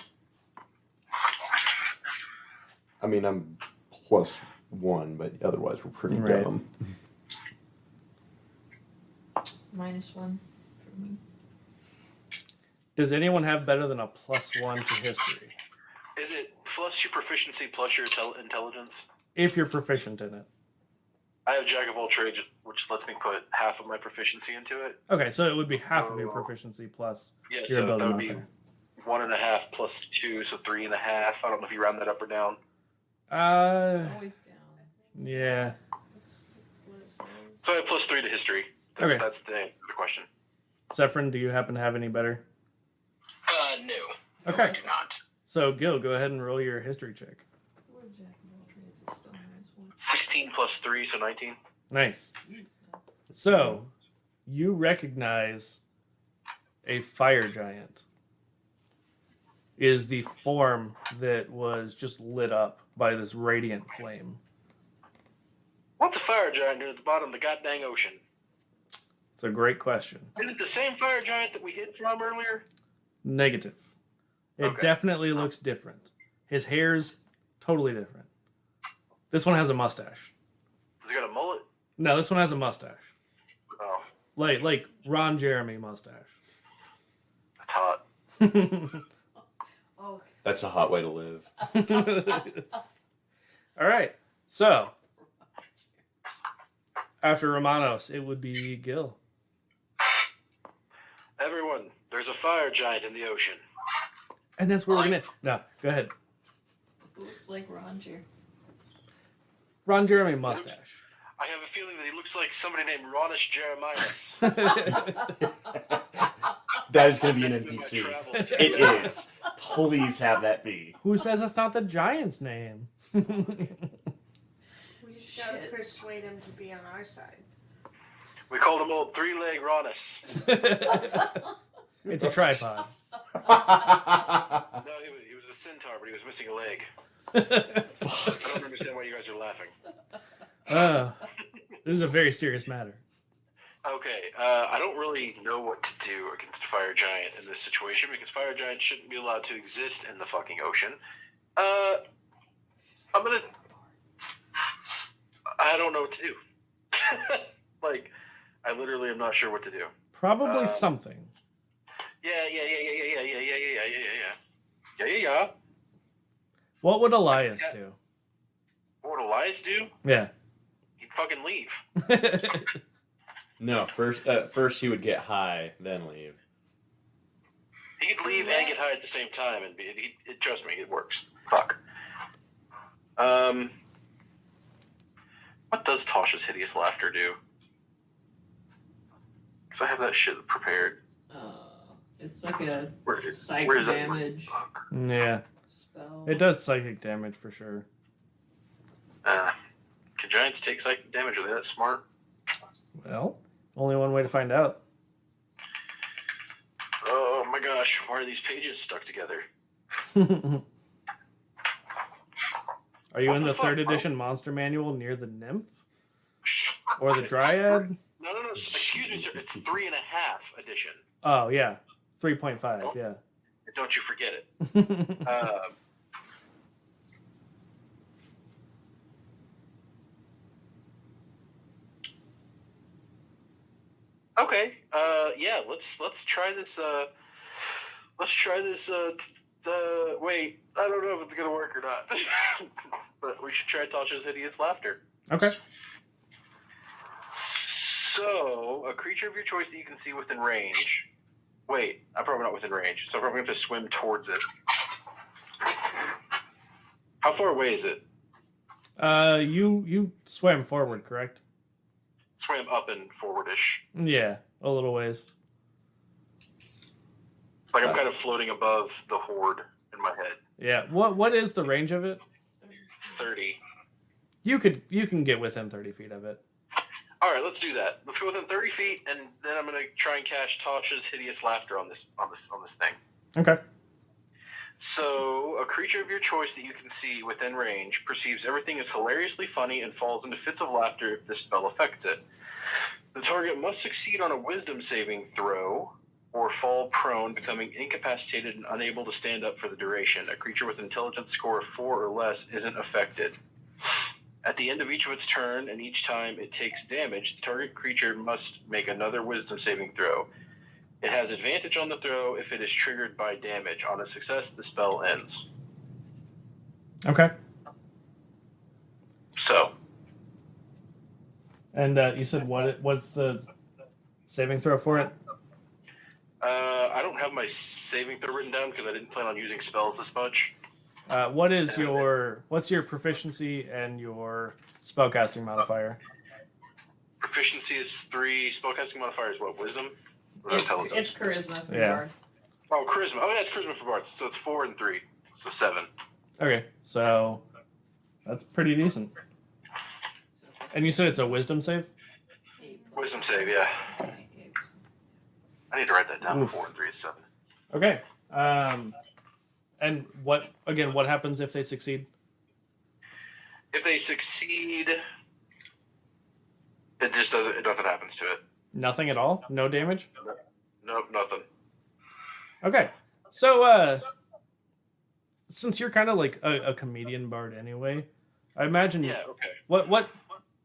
I mean, I'm +1, but otherwise we're pretty Right. dumb. -1 for me. Does anyone have better than a +1 to history? Is it plus your proficiency plus your intelligence? If you're proficient in it. I have Jack of all trades, which lets me put half of my proficiency into it. Okay, so it would be half of your proficiency plus Yeah, your so ability that would be modifier. 1.5 plus 2, so 3.5. I don't know if you round that up or down. It's always down. Yeah. That's what it says. So I have plus 3 to history. That's, Okay. that's the answer to the question. Sephron, do you happen to have any better? No. Okay. I do not. So, Gil, go ahead and roll your history check. We're Jack of all trades. It's still -1. 16 plus 3, so 19. Nice. So, you recognize a fire giant is the form that was just lit up by this radiant flame. What's a fire giant doing at the bottom of the goddamn ocean? It's a great question. Is it the same fire giant that we hid from earlier? Negative. It Okay. definitely looks different. His hair's totally different. This one has a mustache. Has he got a mullet? No, this one has a mustache. Oh, Like Ron Jeremy mustache. that's hot. Oh, That's a hot way to live. All right. So, after Romanos, it would be Gil. Everyone, there's a fire giant in the ocean. And that's where we're going to... No, go ahead. It looks like Roger. Ron Jeremy mustache. I have a feeling that he looks like somebody named Ronish Jeremias. That is going to be an In my NPC. travels. It is. Please have that be. Who says that's not the giant's name? We just gotta Shit. persuade him to be on our side. We called him old three-leg Ronis. It's a tripod. No, he was a centaur, but he was missing a leg. I don't understand why you guys are laughing. This is a very serious matter. Okay, I don't really know what to do against a fire giant in this situation because fire giants shouldn't be allowed to exist in the fucking ocean. I don't know what to do. Like, I literally am not sure what to do. Probably something. Yeah. What would Elias do? What would Elias do? Yeah. He'd fucking leave. No, first he would get high, then leave. He'd leave and get high at the same time, and trust me, it works. Fuck. What does Tasha's hideous laughter do? Because I have that shit prepared. It's like a Where is psych it? damage Fuck. Yeah. spell. It does psychic damage for sure. Can giants take psychic damage? Are they that smart? Well, only one way to find out. Oh my gosh, why are these pages stuck together? Are you What in the the third fuck, bro? edition monster manual near the nymph? Shh. Or the dryad? No, excuse me, sir. It's 3.5 edition. Oh, yeah. 3.5, yeah. Don't you forget it. Okay. Yeah. Let's try this. Let's try this. Wait. I don't know if it's gonna work or not. But we should try Tasha's hideous laughter. Okay. So, a creature of your choice that you can see within range. Wait, I'm probably not within range, so I'm probably going to have to swim towards it. How far away is it? You swam forward, correct? Swam up and forwardish. Yeah, a little ways. It's like I'm kind of floating above the horde in my head. Yeah. What is the range of it? 30. You can get within 30 feet of it. All right, let's do that. Let's go within 30 feet, and then I'm going to try and cast Tasha's hideous laughter on this thing. Okay. So, a creature of your choice that you can see within range perceives everything as hilariously funny and falls into fits of laughter if this spell affects it. The target must succeed on a wisdom saving throw or fall prone, becoming incapacitated and unable to stand up for the duration. A creature with an intelligence score of 4 or less isn't affected. At the end of each of its turn, and each time it takes damage, the target creature must make another wisdom saving throw. It has advantage on the throw if it is triggered by damage. On a success, the spell ends. Okay. So. And you said what's the saving throw for it? I don't have my saving throw written down because I didn't plan on using spells this much. What's your proficiency and your spellcasting modifier? Proficiency is 3. Spellcasting modifier is what? Wisdom? Or It's intelligence? charisma. For Yeah. Bard. Oh, charisma. Oh, yeah, it's charisma for bards. So it's 4 and 3. So 7. Okay, so that's pretty decent. And you said it's a wisdom save? 8 plus Wisdom save, yeah. 8. I need to write that down. Oof. 4 and 3 is 7. Okay. And what happens if they succeed? If they succeed, it just doesn't. Nothing happens to it. Nothing at all? No damage? Nope, nothing. Okay. So, since you're kind of like a comedian bard anyway, I imagine... Yeah. Okay.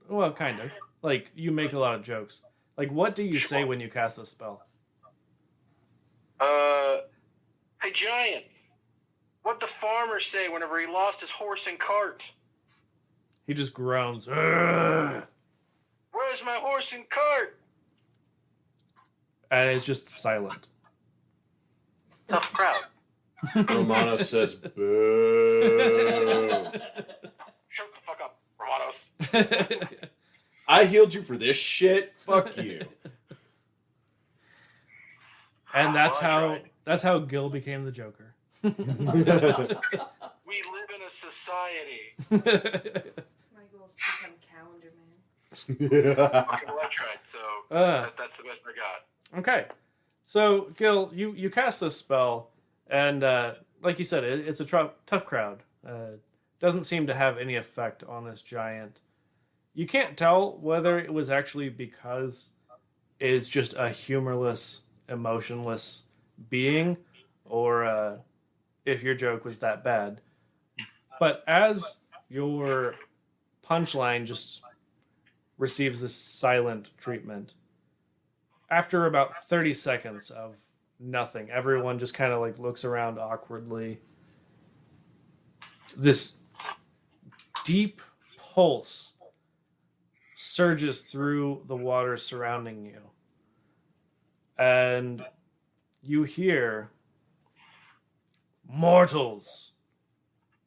Well, kind of. Like, you make a lot of jokes. Like, what do you say Sure. when you cast a spell? Hey, Giant. What'd the farmer say whenever he lost his horse and cart? He just groans. "Ugh," Where's my horse and cart? and it's just silent. Tough crowd. Romano says, boo. Shut the fuck up, Romanos. I healed you for this shit? Fuck you. And that's Well, I how Gil became the Joker. We live in a society. My goal is to become calendar man. Okay, well, I tried, so that's the best I got. Okay, so Gil, you cast this spell, and like you said, it's a tough crowd. Doesn't seem to have any effect on this giant. You can't tell whether it was actually because it's just a humorless, emotionless being, or if your joke was that bad. But as your punchline just receives this silent treatment, after about 30 seconds of nothing, everyone just kind of like looks around awkwardly. This deep pulse surges through the water surrounding you. And you hear, "Mortals,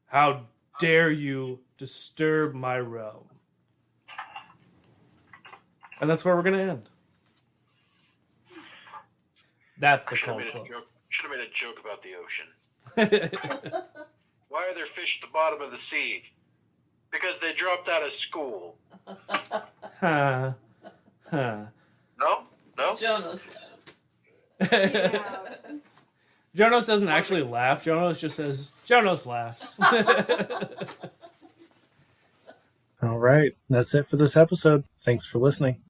how dare you disturb my realm?" And that's where we're going to end. That's the cold close. Should have made a joke about the ocean. Why are there fish at the bottom of the sea? Because they dropped out of school. Huh. No? Jonas laughs. Jonas doesn't actually laugh. Jonas just says, "Jonas laughs." All right. That's it for this episode. Thanks for listening.